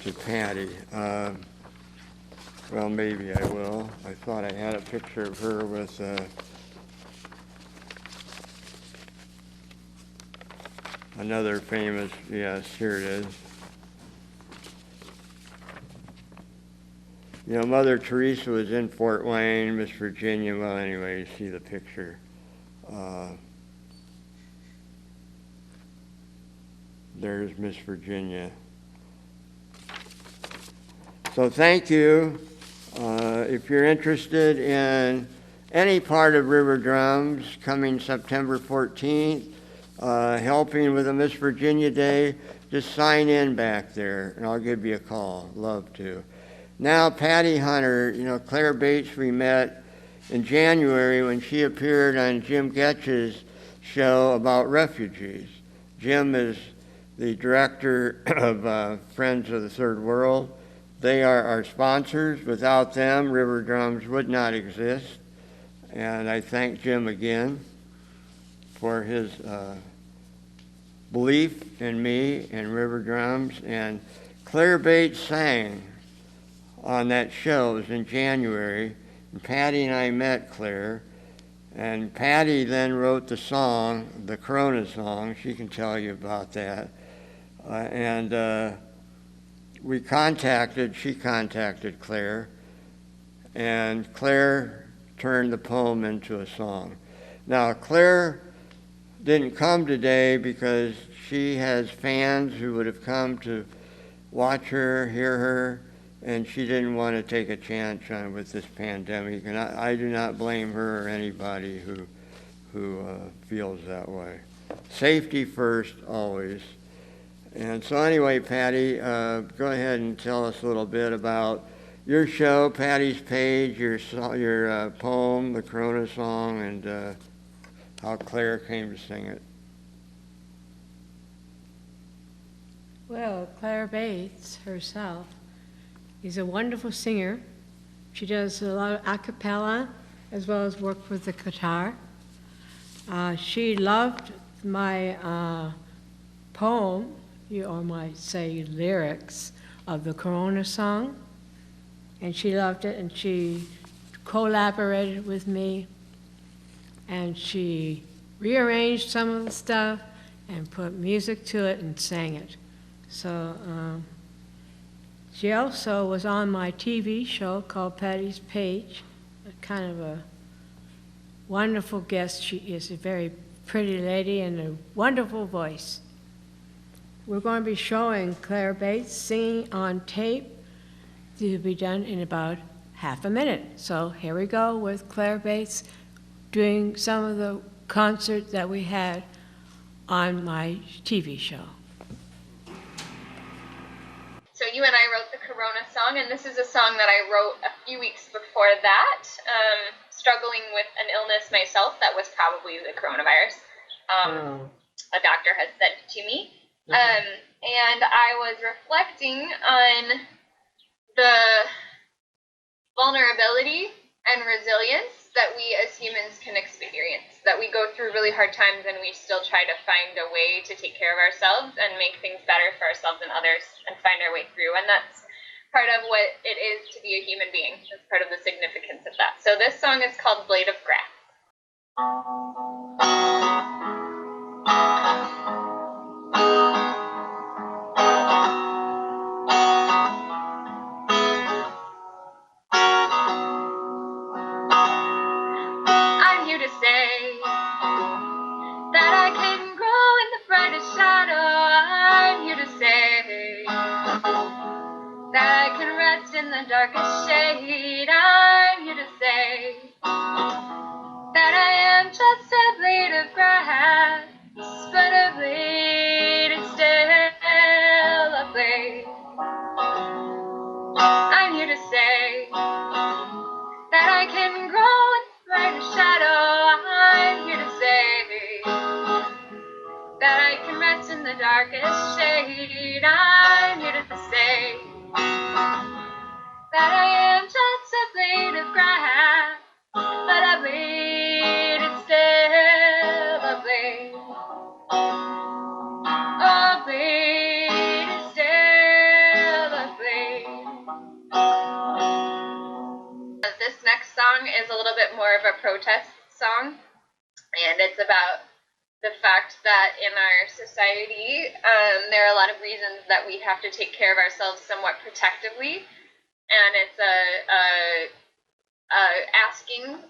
to Patty. Well, maybe I will. I thought I had a picture of her with... another famous, yes, here it is. You know, Mother Teresa was in Fort Wayne, Miss Virginia. Well, anyway, you see the picture. There's Miss Virginia. So thank you. If you're interested in any part of RiverDrums coming September 14th, helping with the Miss Virginia Day, just sign in back there, and I'll give you a call. Love to. Now, Patty Hunter, you know, Claire Bates we met in January when she appeared on Jim Getch's show about refugees. Jim is the director of Friends of the Third World. They are our sponsors. Without them, RiverDrums would not exist. And I thank Jim again for his belief in me and RiverDrums. And Claire Bates sang on that show. It was in January. And Patty and I met Claire. And Patty then wrote the song, the Corona song. She can tell you about that. She contacted Claire. And Claire turned the poem into a song. Now, Claire didn't come today because she has fans who would have come to watch her, hear her, and she didn't want to take a chance on with this pandemic. And I do not blame her or anybody who feels that way. Safety first, always. And so anyway, Patty, go ahead and tell us a little bit about your show, Patty's Page, your poem, the Corona song, and how Claire came to sing it. Well, Claire Bates herself is a wonderful singer. She does a lot of a cappella as well as work with the guitar. She loved my poem, or might say lyrics, of the Corona song, and she loved it, and she collaborated with me, and she rearranged some of the stuff and put music to it and sang it. So she also was on my TV show called Patty's Page, kind of a wonderful guest. She is a very pretty lady and a wonderful voice. We're going to be showing Claire Bates singing on tape. This will be done in about half a minute. So here we go with Claire Bates doing some of the concerts that we had on my TV show. you and I wrote the Corona song, and this is a song that I wrote a few weeks before that, struggling with an illness myself that was probably the coronavirus. A doctor had said to me. And I was reflecting on the vulnerability and resilience that we as humans can experience, that we go through really hard times and we still try to find a way to take care of ourselves and make things better for ourselves and others and find our way through. And that's part of what it is to be a human being. That's part of the significance of that. So this song is called Blade of Grass. I'm here to say that I can grow in the brightest shadow. I'm here to say that I can rest in the darkest shade. I'm here to say that I am just a blade of grass, but a blade is still a blade. I'm here to say that I can grow in the brightest shadow. I'm here to say that I can rest in the darkest shade. I'm here to say that I am just a blade of grass, but a blade is still a blade. A blade is still a blade. This next song is a little bit more of a protest song, and it's about the fact that in our society, there are a lot of reasons that we have to take care of ourselves somewhat protectively, and it's asking,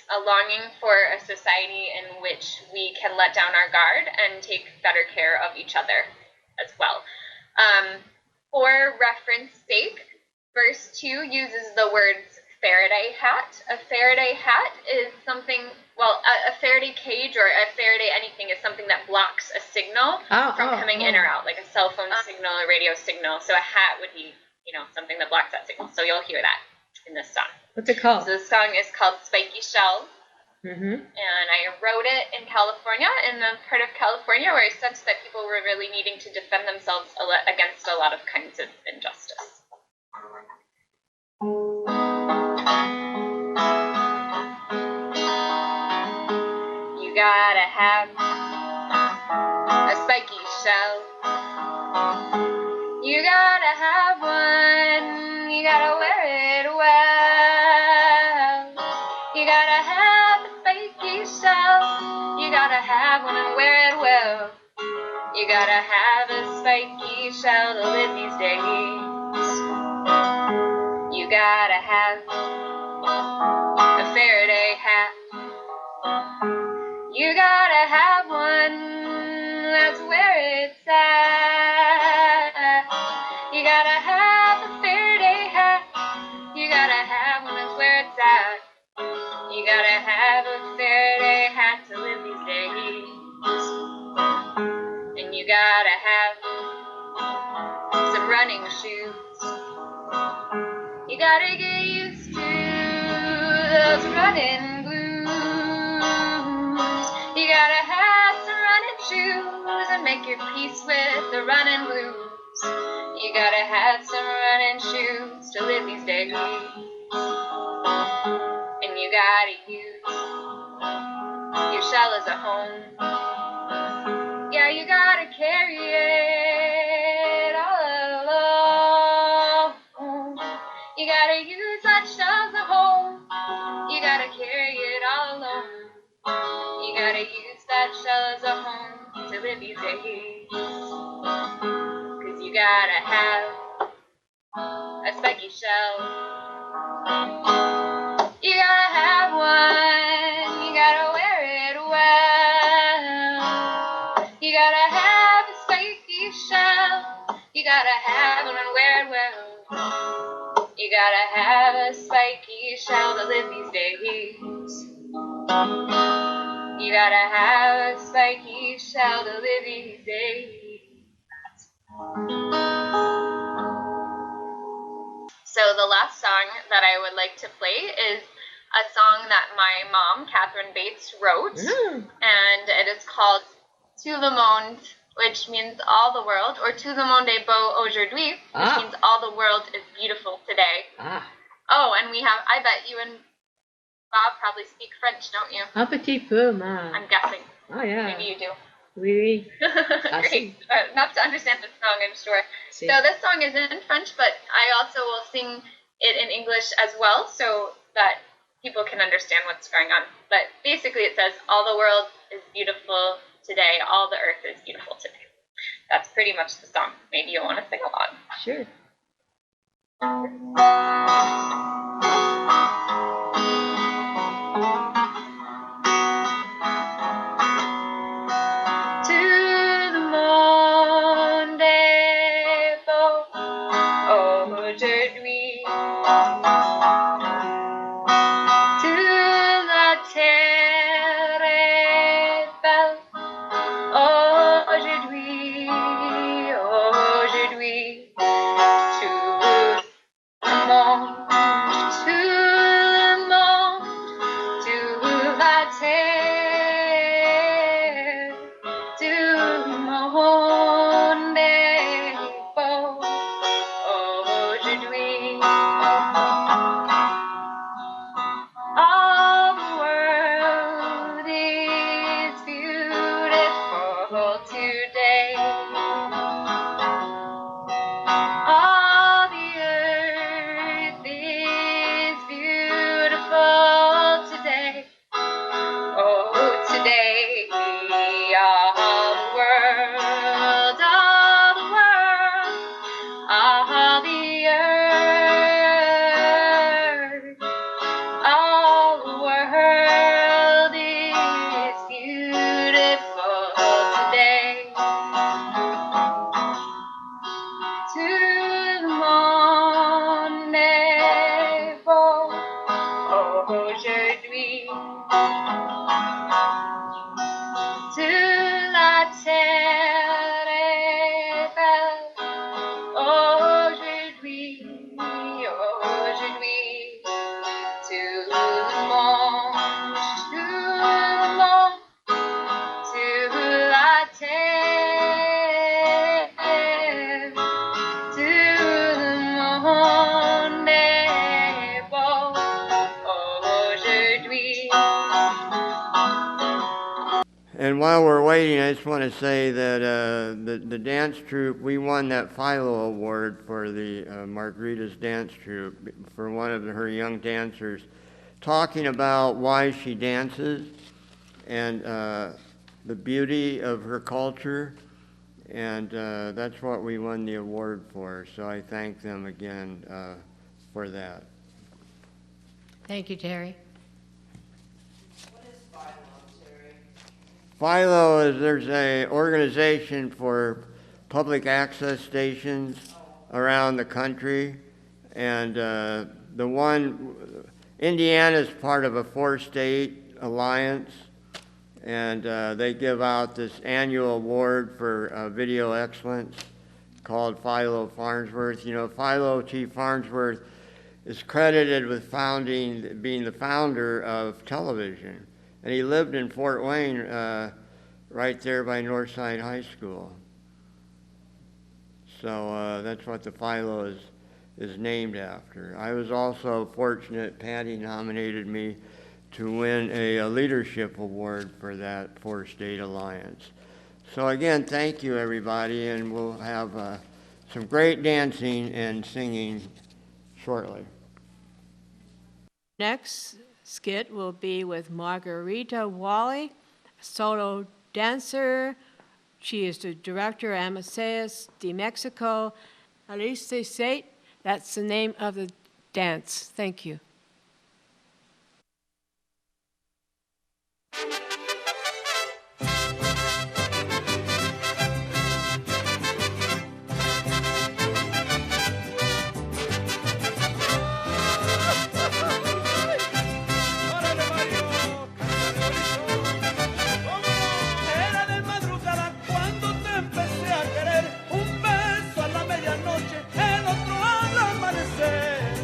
a longing for a society in which we can let down our guard and take better care of each other as well. For reference sake, verse 2 uses the words Faraday hat. A Faraday hat is something, well, a Faraday cage or a Faraday anything is something that blocks a signal from coming in or out, like a cell phone signal, a radio signal. So a hat would be, something that blocks that signal. So you'll hear that in this song. What's it called? So the song is called Spiky Shell. Mm-hmm. And I wrote it in California, in the part of California where I sensed that people were really needing to defend themselves against a lot of kinds of injustice. You gotta have a spiky shell. You gotta have one. You gotta wear it well. You gotta have a spiky shell. You gotta have one and wear it well. You gotta have a spiky shell to live these days. You gotta have a Faraday hat. You gotta have one, that's where it's at. You gotta have a Faraday hat. You gotta have one, that's where it's at. You gotta have a Faraday hat to live these days. And you gotta have some running shoes. You gotta get used to those running blues. You gotta have some running shoes and make your peace with the running blues. You gotta have some running shoes to live these days. And you gotta use your shell as a home. Yeah, you gotta carry it all alone. You gotta use that shell as a home. You gotta carry it all alone. You gotta use that shell as a home to live these days. 'Cause you gotta have a spiky shell. You gotta have one. You gotta wear it well. You gotta have a spiky shell. You gotta have one and wear it well. You gotta have a spiky shell to live these days. You gotta have a spiky shell to live these days. So the last song that I would like to play is a song that my mom, Catherine Bates, wrote, and it is called Tout le monde, which means all the world, or Tout le monde est beau aujourd'hui, which means all the world is beautiful today. Oh, and we have, I bet you and Bob probably speak French, don't you? Un petit peu, ma. I'm guessing. Oh, yeah. Maybe you do. Oui, oui. Great. Enough to understand the song, I'm sure. Si. So this song is in French, but I also will sing it in English as well, so that people can understand what's going on. But basically it says, all the world is beautiful today, all the earth is beautiful today. That's pretty much the song. Maybe you'll want to sing along. Sure. Tout le monde est beau aujourd'hui. Toute la terre est belle aujourd'hui. Aujourd'hui, tout le monde, toute la terre, tout le monde est beau aujourd'hui. All the world is beautiful today. All the earth is beautiful today. Oh, today, all the world, all the earth, all the world is beautiful today. Tout le monde est beau aujourd'hui. Toute la terre est belle aujourd'hui. Aujourd'hui, tout le monde, toute la terre, tout le monde est beau aujourd'hui. And while we're waiting, I just want to say that the dance troupe, we won that Philo Award for the Margarita's dance troupe for one of her young dancers, talking about why she dances and the beauty of her culture, and that's what we won the award for. So I thank them again for that. Thank you, Terry. Philo is, there's an organization for public access stations around the country, and Indiana is part of a 4-state alliance, and they give out this annual award for video excellence called Philo Farnsworth. You know, Philo T. Farnsworth is credited with being the founder of television. And he lived in Fort Wayne, right there by Northside High School. So that's what the Philo is named after. I was also fortunate, Patty nominated me to win a leadership award for that 4-state alliance. So again, thank you everybody, and we'll have some great dancing and singing shortly. Next skit will be with Margarita Wally, solo dancer. She is the director of Amaseus de Mexico. Alice Sate, that's the name of the dance. Thank you. El otro al amanecer.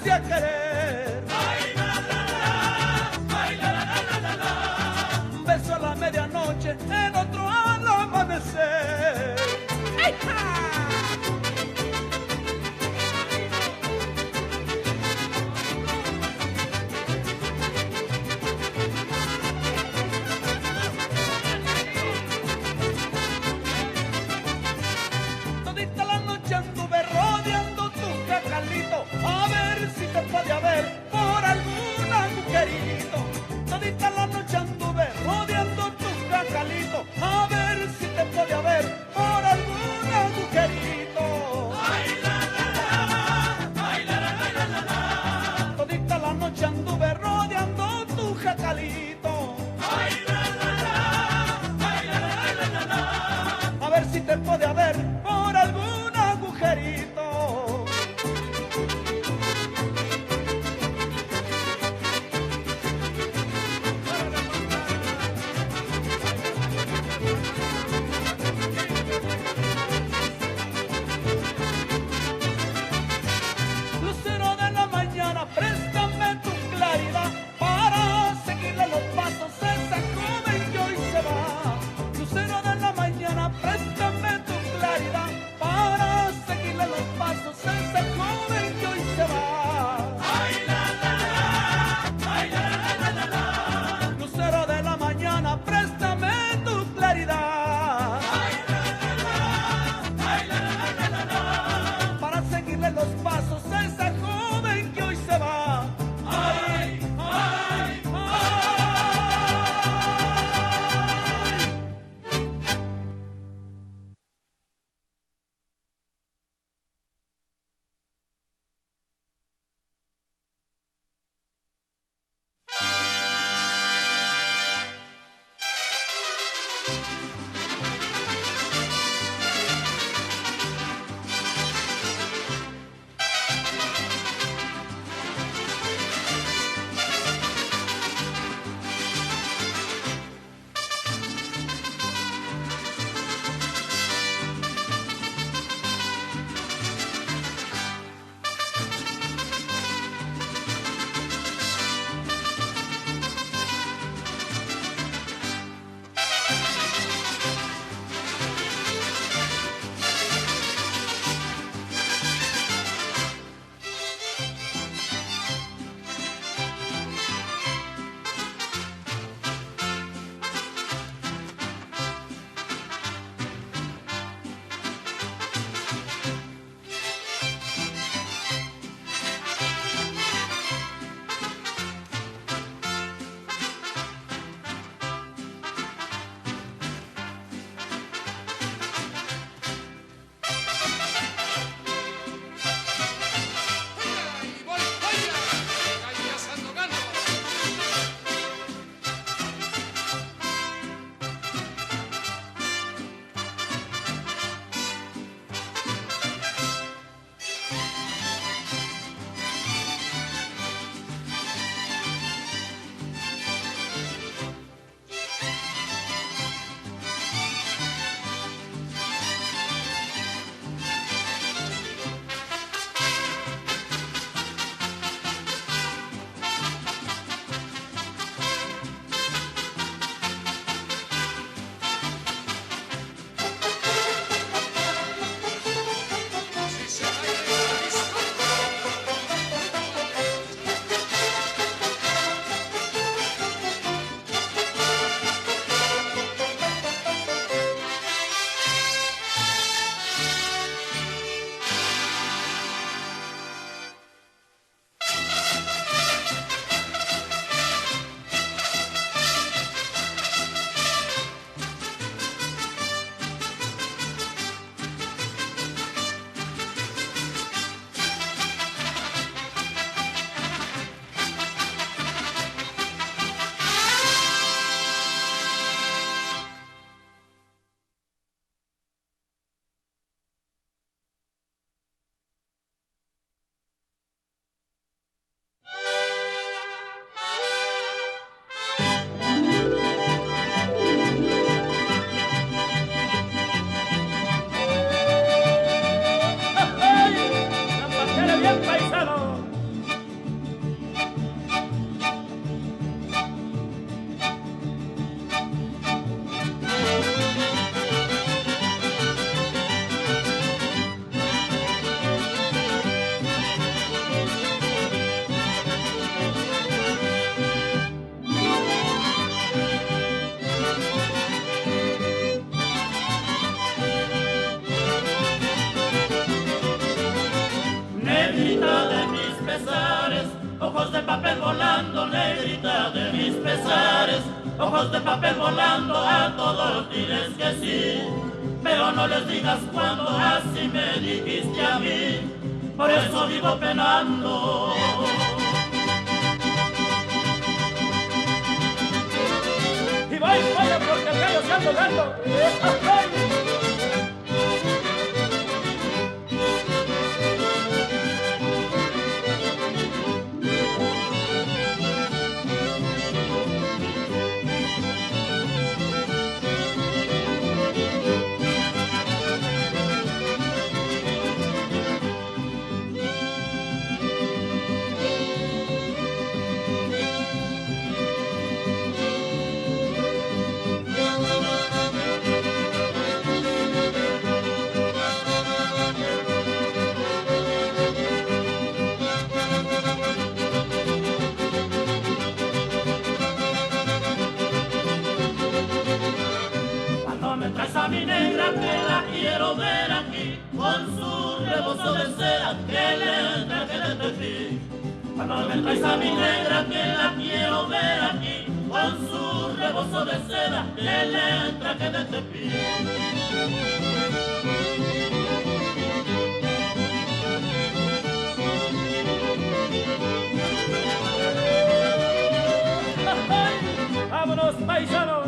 empecé a querer. Un beso a la medianoche, en otro al amanecer. Todita la noche anduve rodeando tu jacalito, a ver si te podía Ojos de papel volando, negrita de mis pesares. Ojos de papel volando, a todos diles que sí. Pero no les digas cuando así me dijiste a mí. Por eso vivo penando. Y vaya porque el gallo se anda dando. A mi negra que la quiero ver aquí, con su rebozo de seda que le entra que le tejí. Cuando me traes a mi negra que la quiero ver aquí, con su rebozo de seda que le entra que le tejí. ¡Vámonos, paisanos!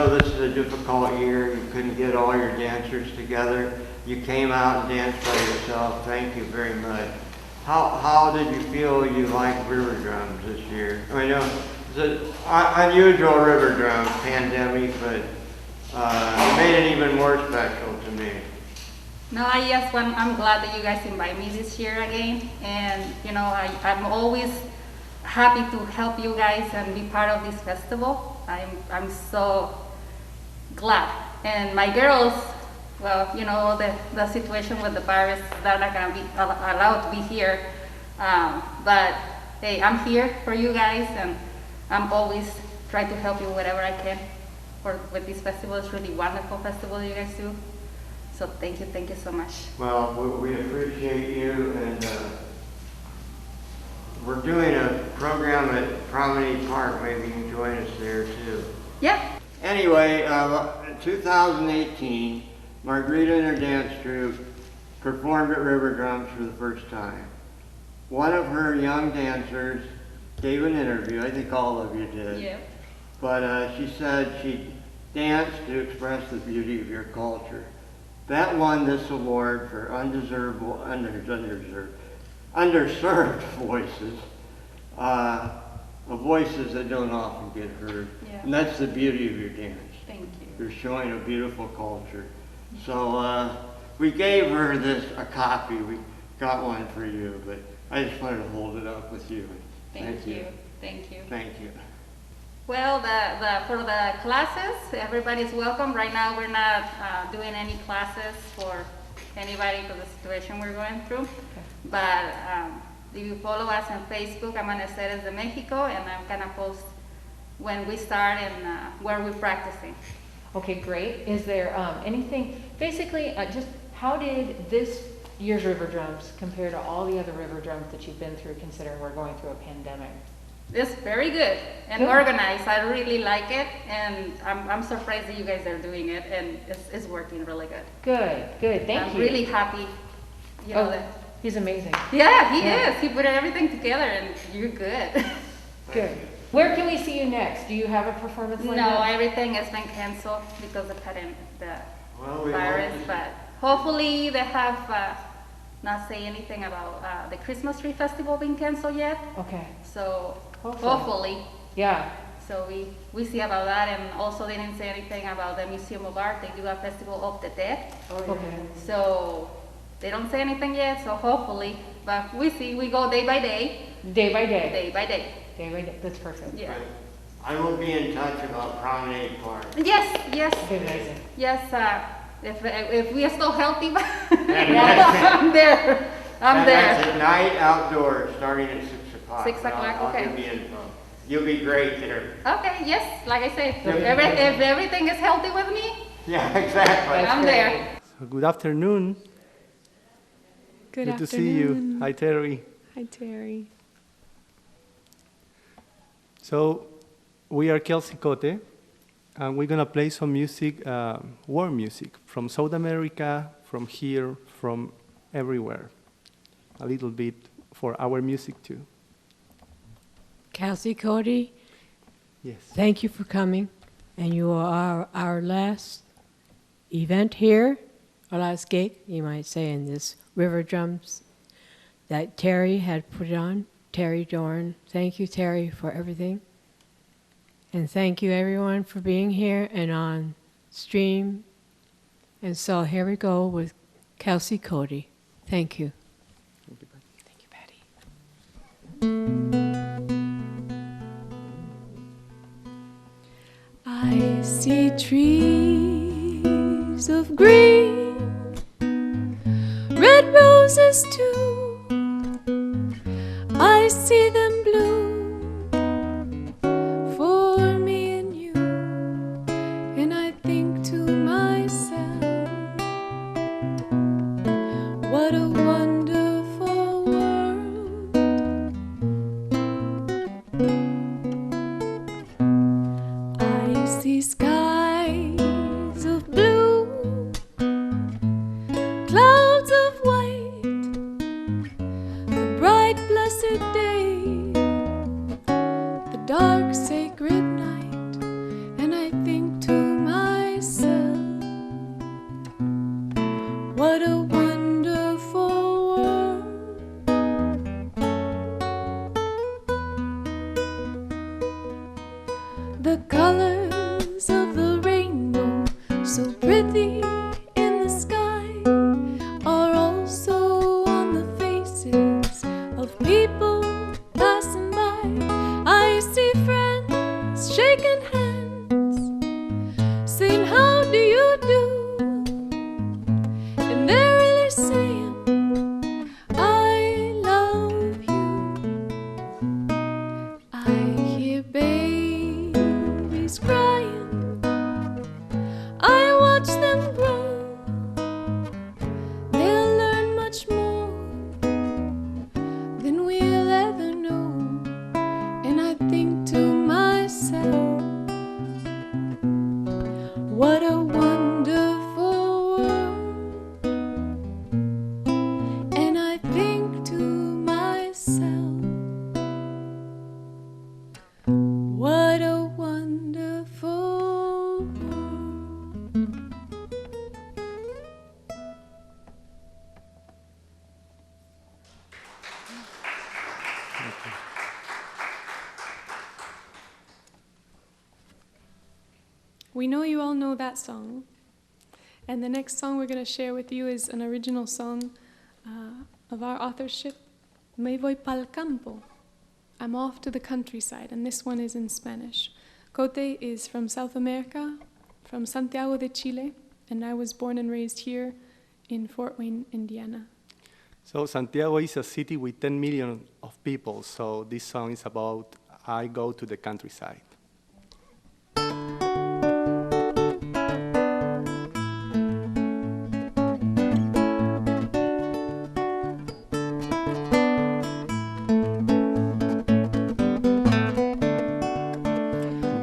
This is a difficult year. You couldn't get all your dancers together. You came out and danced by yourself. Thank you very much. How did you feel you liked RiverDrums this year? I mean, it's an unusual RiverDrums pandemic, but it made it even more special to me. No, I'm glad that you guys invite me this year again, and you know, I'm always happy to help you guys and be part of this festival. I'm so glad. And my girls, well, you know, the situation with the virus, they're not gonna be allowed to be here. But hey, I'm here for you guys, and I'm always trying to help you whatever I can with this festival. It's really wonderful festival you guys do. So thank you so much. Well, we appreciate you, and we're doing a program at Promenade Park. Maybe you can join us there too. Yeah. Anyway, in 2018, Margarita and her dance troupe performed at RiverDrums for the first time. One of her young dancers gave an interview. I think all of you did. Yeah. But she said she danced to express the beauty of your culture. That won this award for underserved voices, voices that don't often get heard. Yeah. And that's the beauty of your dance. Thank you. You're showing a beautiful culture. So we gave her a copy. We got one for you, but I just wanted to hold it up with you. Thank you. Thank you. Thank you. Well, for the classes, everybody's welcome. Right now, we're not doing any classes for anybody because of the situation we're going through. Okay. But if you follow us on Facebook, I'm gonna set as the Mexico, and I'm gonna post when we start and where we're practicing. Okay, great. Is there anything, basically, just how did this year's RiverDrums compare to all the other RiverDrums that you've been through, considering we're going through a pandemic? It's very good and organized. I really like it, and I'm surprised that you guys are doing it, and it's working really good. Good. Thank you. I'm really happy. You know that. He's amazing. Yeah, he is. He put everything together, and you're good. Good. Where can we see you next? Do you have a performance lined up? No, everything has been canceled because of the virus, but hopefully they have not say anything about the Christmas tree festival being canceled yet. Okay. So hopefully. Yeah. So we see about that, and also they didn't say anything about the Museum of Art. They do a festival of the dead. Okay. So They don't say anything yet, so hopefully, but we see, we go day by day. Day by day. Day by day. Day by day. That's perfect. Yeah. I will be in touch about Promenade Park. Yes, yes. Amazing. Yes, if we are still healthy, Yeah. I'm there. I'm That's there. at night outdoors, starting at 6 o'clock. 6 o'clock, I'll okay. give you info. You'll be great there. Okay, yes, like I said, if everything is healthy with me, Yeah, exactly. I'm there. So good afternoon. Good to see you. afternoon. Hi, Terry. Hi, Terry. So we are Kelsey Cote, and we're gonna play some music, world music from South America, from here, from everywhere. A little bit for our music too. Kelsey Cody, Yes. thank you for coming. And you are our last event here, our last gig, you might say, in this RiverDrums that Terry had put on. Terry Dorn. Thank you, Terry, for everything. And thank you, everyone, for being here and on stream. And so here we go with Kelsey Cody. Thank you. Thank you, Patty. I see trees of green, red roses too. I see them bloom for me and you, and I think to myself, what a wonderful world. I see skies of blue, clouds of white, the bright blessed day, the dark sacred night, and I think to myself, what a wonderful world. The colors of the rainbow, so pretty in the sky, are also on the faces of people passing by. I see friends shaking hands, saying, how do you do? And they're really saying, I love you. I hear babies crying, I watch them grow. They'll learn much more than we'll ever know. And I think to myself, what a wonderful world. And I think to myself, what a wonderful world. We know you all know that song. And the next song we're going to share with you is an original song of our authorship, Me voy pa'l campo. I'm off to the countryside, and this one is in Spanish. Cote is from South America, from Santiago de Chile, and I was born and raised here in Fort Wayne, Indiana. So Santiago is a city with 10 million of people, so this song is about I go to the countryside.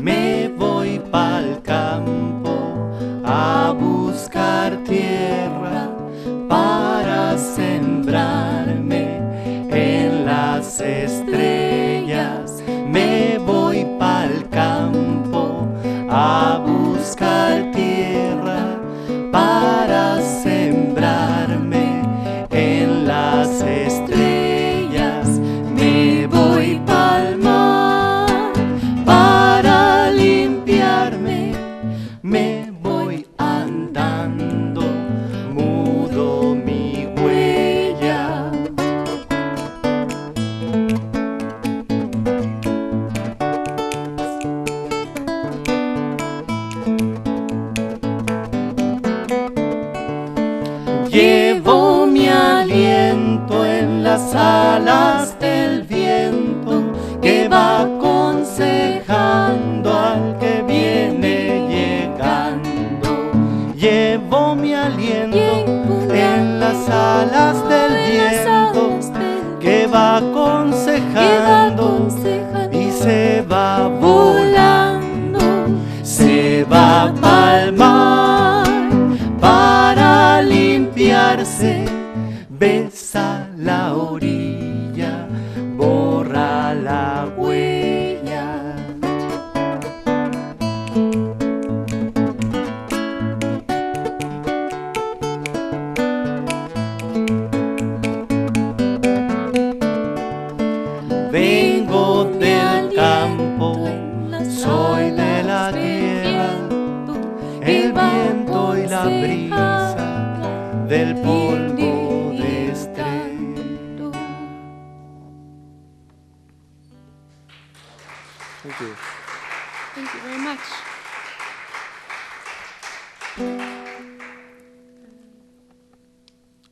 Me voy pa'l campo a buscar tierra para sembrarme en las estrellas. Me voy pa'l las alas del viento que va aconsejando al que viene llegando. Llevo mi aliento en las alas del viento que va aconsejando y se va volando, se va pa'l mar para limpiarse, besa la orilla, borra la huella. Vengo del campo, soy de la tierra, el viento y la brisa del polvo de estrella. Thank you. Thank you very much.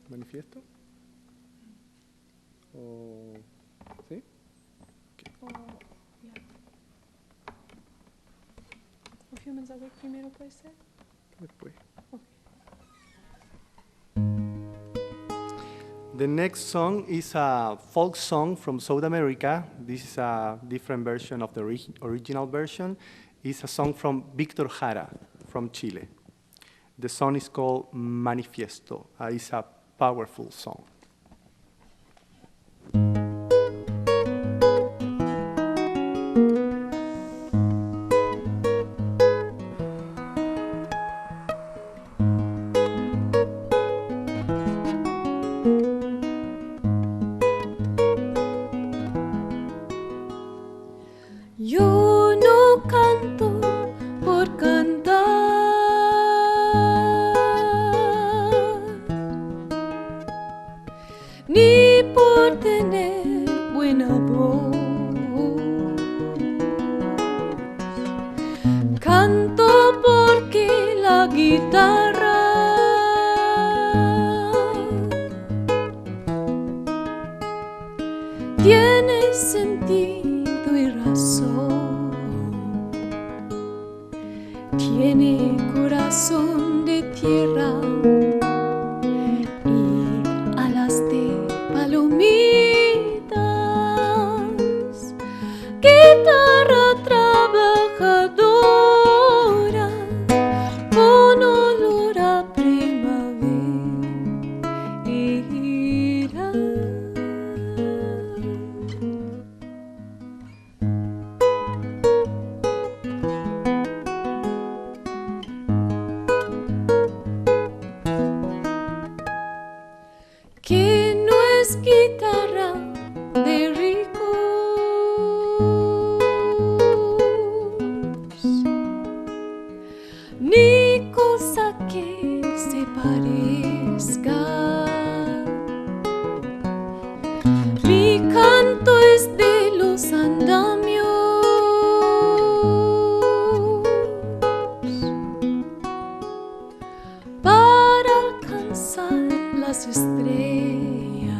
¿Manifiesto? ¿O sí? Of Humans Awake primero puede ser. Después. The next song is a folk song from South America. This is a different version of the original version. It's a song from Víctor Jara from Chile. The song is called Manifiesto. It's a powerful song. Yo no canto por cantar, ni por tener buena voz. Canto porque la guitarra tiene sentido y razón, tiene corazón de tierra y alas de palomitas, guitarra trabajadora con olor a primavera. Que no es guitarra de ricos, ni cosa que se parezca. Mi canto es de los andamios para alcanzar las estrellas,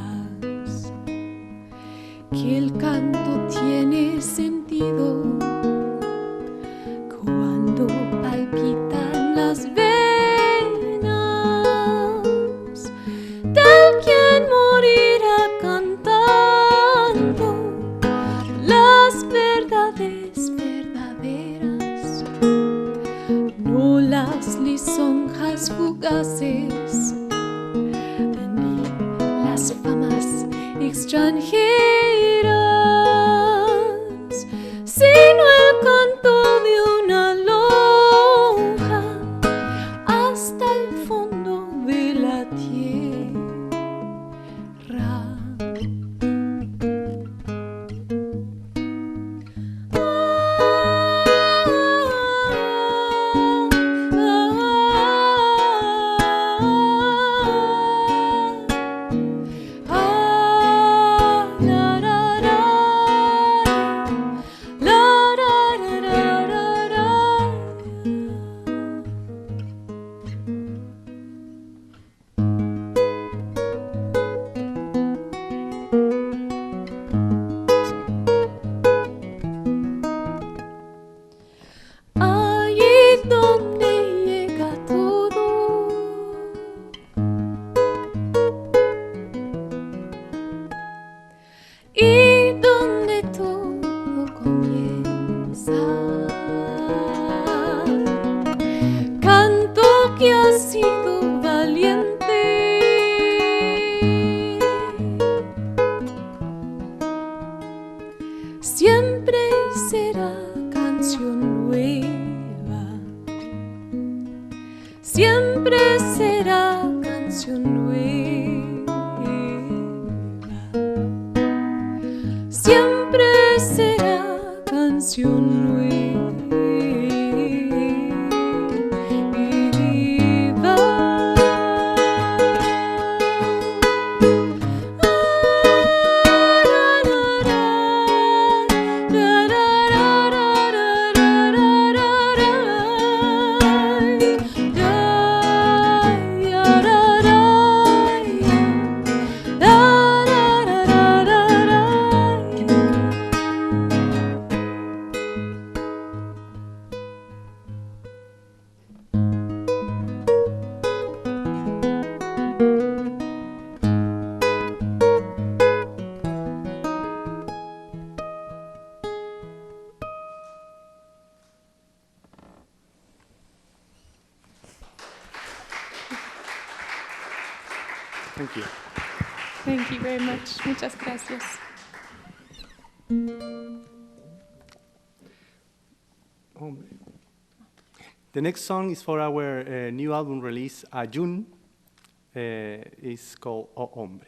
que el canto tiene sentido cuando palpitan las venas del quien morirá cantando las verdades verdaderas, no las lisonjas fugaces ni las famas extranjeras, sino el canto de una lonja hasta el fondo de la tierra. La siempre será canción nueva. Thank you. Thank you very much. Muchas gracias. The next song is for our new album release, Ayun. It's called Oh Hombre.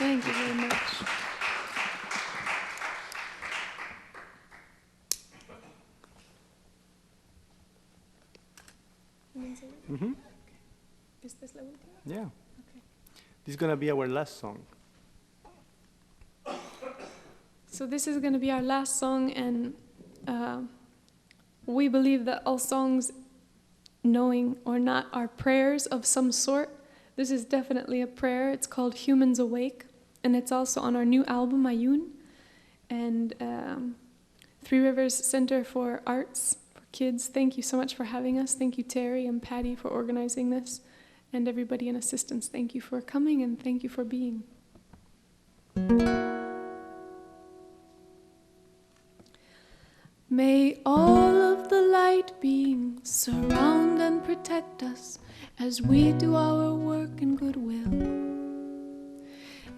Thank you very much. Mm-hmm. ¿Esta es la última? Yeah. Okay. This is going to be our last song. So this is going to be our last song, and we believe that all songs, knowing or not, are prayers of some sort. This is definitely a prayer. It's called Humans Awake, and it's also on our new album, Ayun. And Three Rivers Center for Arts, for kids, thank you so much for having us. Thank you, Terry and Patty, for organizing this. And everybody in assistance, thank you for coming and thank you for being. May all of the light beings surround and protect us as we do our work in goodwill.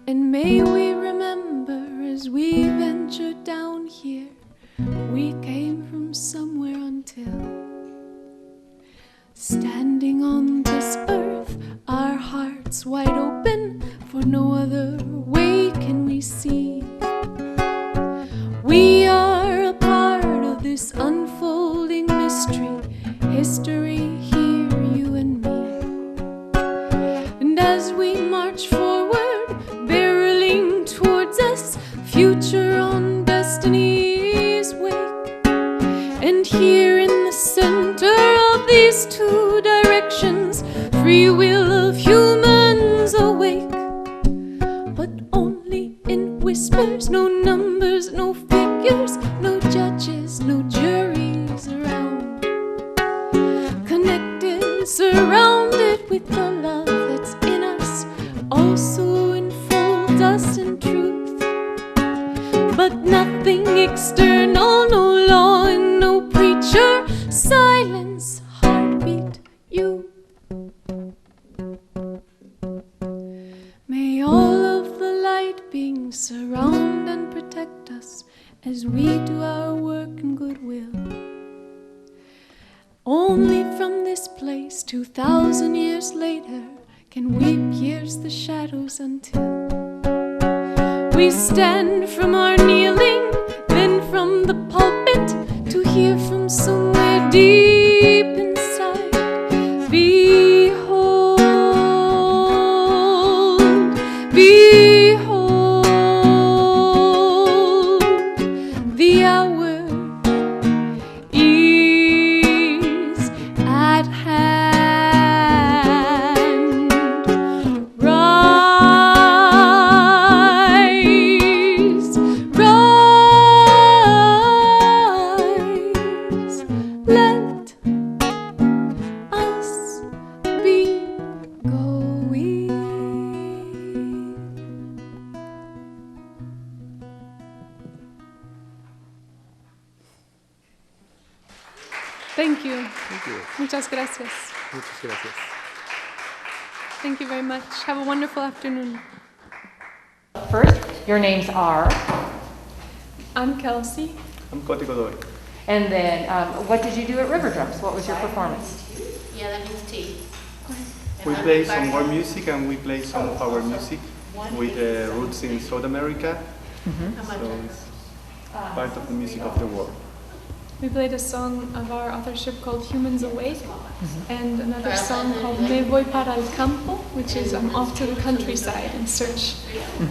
And may we remember as we venture down here, we came from somewhere until standing on this earth, our hearts wide open, for no other way can we see. We are a part of this unfolding mystery, history here, you and me. And as we march forward, barreling towards us, future on destiny's wake. And here in the center of these two directions, free will of humans awake. But only in whispers, no numbers, no figures, no judges, no juries around. Connected, surrounded with the love that's in us, also enfolds us in truth. But nothing external, no law and no preacher, silence, heartbeat, you. May all of the light beings surround and protect us as we do our work in goodwill. Only from this place 2,000 years later can we pierce the shadows until we stand from our kneeling, then from the pulpit to hear from somewhere deep inside. Behold, behold, the hour is at hand. Rise, rise, let us be going. Thank you. Thank you. Muchas gracias. Muchas gracias. Thank you very much. Have a wonderful afternoon. First, your names are, I'm Kelsey. I'm Kote Godoy. and then what did you do at RiverDrums? What was your performance? Yeah, that means tea. We play some world music and we play some power music with roots in South America. So it's part of the music of the world. We played a song of our authorship called Humans Awake, and another song called Me Voy para el Campo, which is I'm off to the countryside in search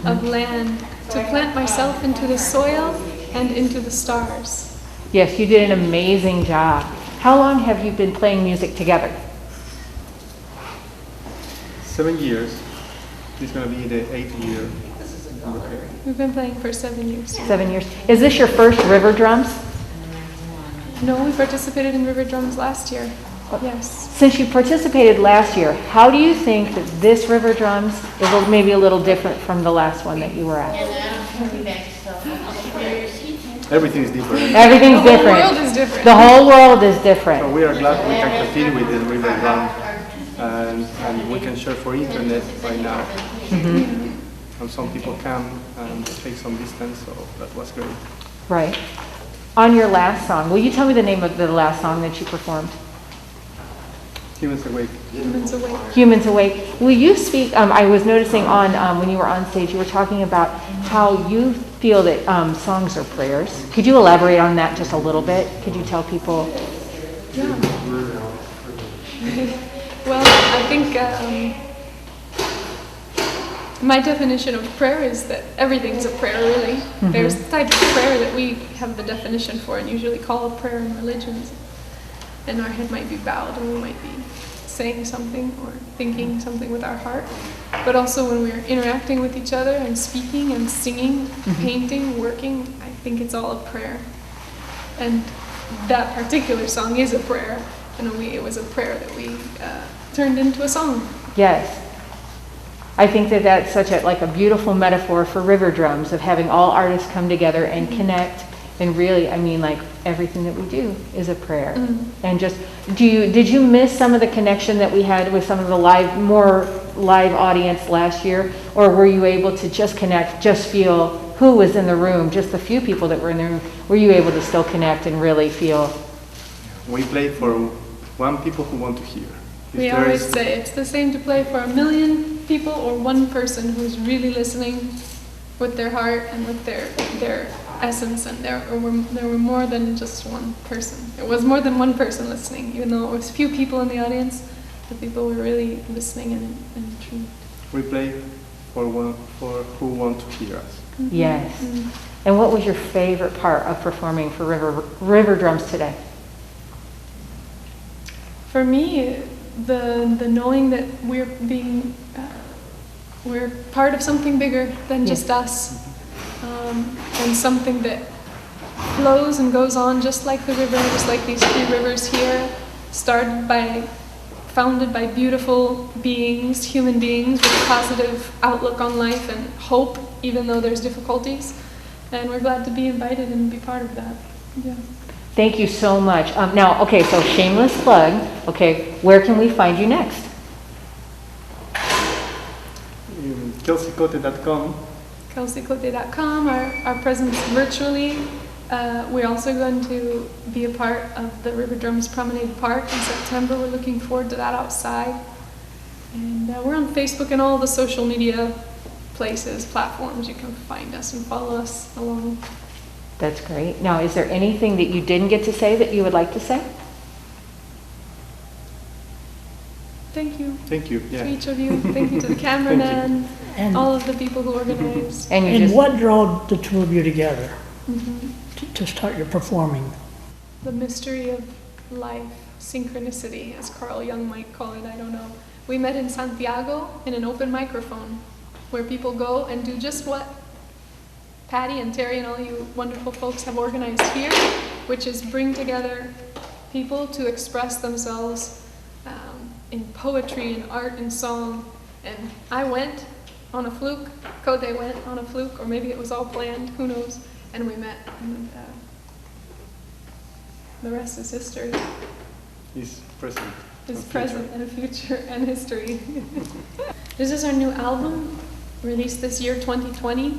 of land to plant myself into the soil and into the stars. Yes, you did an amazing job. How long have you been playing music together? 7 years. It's going to be the 8th year. We've been playing for 7 years. 7 years. Is this your first RiverDrums? No, we participated in RiverDrums last year. Yes. Since you participated last year, how do you think that this RiverDrums is maybe a little different from the last one that you were at? Everything is different. Everything's different. The whole world is different. The whole world is different. So we are glad we can continue with the RiverDrum and we can share for internet right now. And some people come and take some distance, so that was great. Right. On your last song, will you tell me the name of the last song that you performed? Humans Awake. Humans Awake. Humans Awake. Will you speak, I was noticing on when you were on stage, you were talking about how you feel that songs are prayers. Could you elaborate on that just a little bit? Could you tell people? Yeah. Well, I think my definition of prayer is that everything's a prayer, really. There's the type of prayer that we have the definition for and usually call a prayer in religions. And our head might be bowed and we might be saying something or thinking something with our heart. But also when we're interacting with each other and speaking and singing, painting, working, I think it's all a prayer. And that particular song is a prayer, and it was a prayer that we turned into a song. Yes. I think that that's such a beautiful metaphor for RiverDrums, of having all artists come together and connect. And really, I mean, like, everything that we do is a prayer. And just, did you miss some of the connection that we had with some of the more live audience last year? Or were you able to just connect, just feel who was in the room, just the few people that were in the room? Were you able to still connect and really feel? We play for one people who want to hear. We always say it's the same to play for 1 million people or one person who's really listening with their heart and with their essence, and there were more than just one person. It was more than one person listening, even though it was few people in the audience. The people were really listening and intrigued. We play for who want to hear us. Yes. And what was your favorite part of performing for RiverDrums today? For me, the knowing that we're part of something bigger than just us, and something that flows and goes on just like the river, just like these 3 rivers here, founded by beautiful beings, human beings with a positive outlook on life and hope, even though there's difficulties. And we're glad to be invited and be part of that. Yeah. Thank you so much. Now, okay, so shameless plug. Okay, where can we find you next? KelseyCote.com. KelseyCote.com, our presence virtually. We're also going to be a part of the RiverDrums Promenade Park in September. We're looking forward to that outside. And we're on Facebook and all the social media platforms. You can find us and follow us along. That's great. Now, is there anything that you didn't get to say that you would like to say? Thank you. Thank you. Yeah. To each of you. Thank you to the cameraman, and all of the people who organized. And what drove the 2 of you together Mm-hmm. to start your performing? The mystery of life, synchronicity, as Carl Jung might call it, I don't know. We met in Santiago in an open microphone where people go and do just what Patty and Terry and all you wonderful folks have organized here, which is bring together people to express themselves in poetry and art and song. And I went on a fluke, Cote went on a fluke, or maybe it was all planned, who knows, and we met. And the rest is history. Is present. Is present and future and history. This is our new album, released this year, 2020.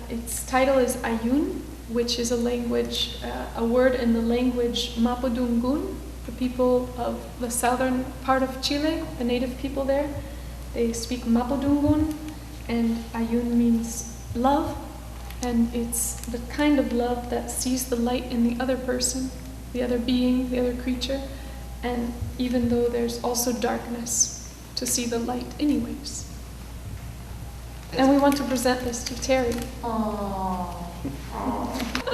Its title is Ayun, which is a language, a word in the language Mapudungun, the people of the southern part of Chile, the native people there. They speak Mapudungun, and Ayun means love, and it's the kind of love that sees the light in the other person, the other being, the other creature, and even though there's also darkness, to see the light anyways. And we want to present this to Terry.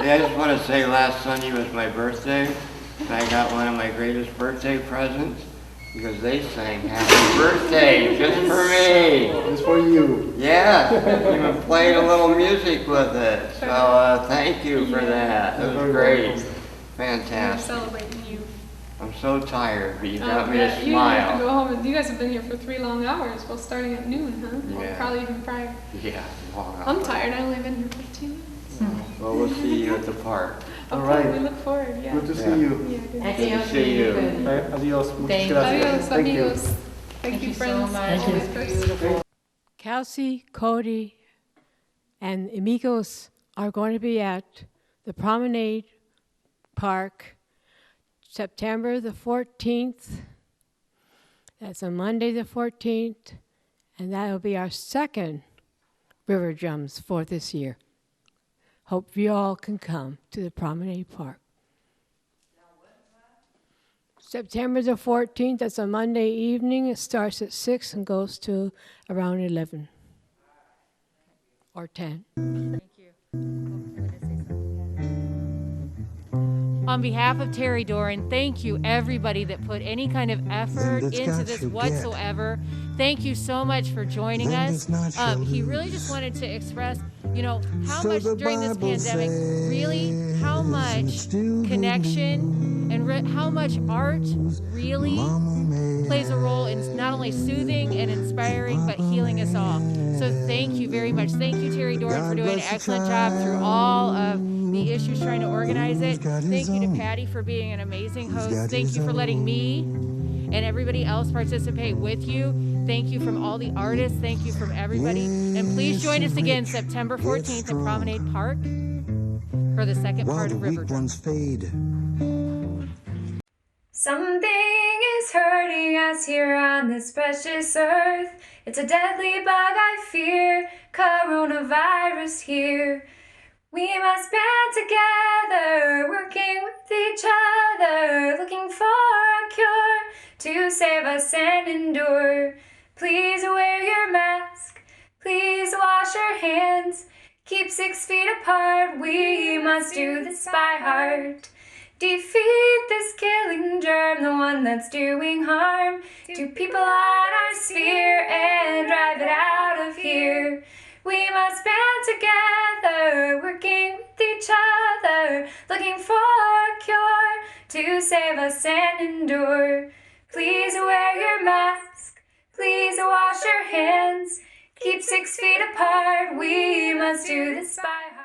Yeah, I just want to say last Sunday was my birthday, and I got one of my greatest birthday presents because they sang happy birthday just for me. Just for you. Yeah, even played a little music with it. So thank you for that. It was great. Fantastic. We're celebrating you. I'm so tired, but you got me to You have to smile. go home. You guys have been here for 3 long hours, well, starting at noon, huh? Or Yeah. probably even prior. Yeah, long I'm hours. tired. I only been here 15 minutes. Well, we'll see you at the park. Okay, All right. we look forward, yeah. Good to see Yeah. you. Yeah, good. Good to see you. Adios. Muchas Thank you. gracias. Adios, Thank you. amigos. Thank you, so friends. much. Thank you. Always first. Beautiful. Kelsey, Cody, and amigos are going to be at the Promenade Park September the 14th. That's on Monday the 14th, and that'll be our second RiverDrums for this year. Hope you all can come to the Promenade Park. September the 14th, that's a Monday evening. It starts at 6 and goes to around 11 or 10. On behalf of Terry Doran, thank you everybody that put any kind of effort Then that's into got this you get. whatsoever. Thank you so much for joining Then us. it's not your He really lose. just wanted to express, how So much the during this Bible pandemic really how much connection and how much art really plays a role in not only soothing and inspiring, but healing us all. So thank you very much. Thank you, Terry Doran, for doing an excellent job through all of the issues trying to organize it. Thank you to Patty for being an amazing host. Thank you for letting me and everybody else participate with you. Thank you from all the artists. Thank you from everybody. And please join us again September 14th in Promenade Park for the second part of RiverDrums. Something is hurting us here on this precious earth. It's a deadly bug I fear, coronavirus here. We must band together, working with each other, looking for a cure to save us and endure. Please wear your mask, please wash your hands, keep 6 feet apart, we must do this by heart. Defeat this killing germ, the one that's doing harm to people on our sphere, and drive it out of here. We must band together, working with each other, looking for a cure to save us and endure. Please wear your mask, please wash your hands, keep 6 feet apart, we must do this by heart.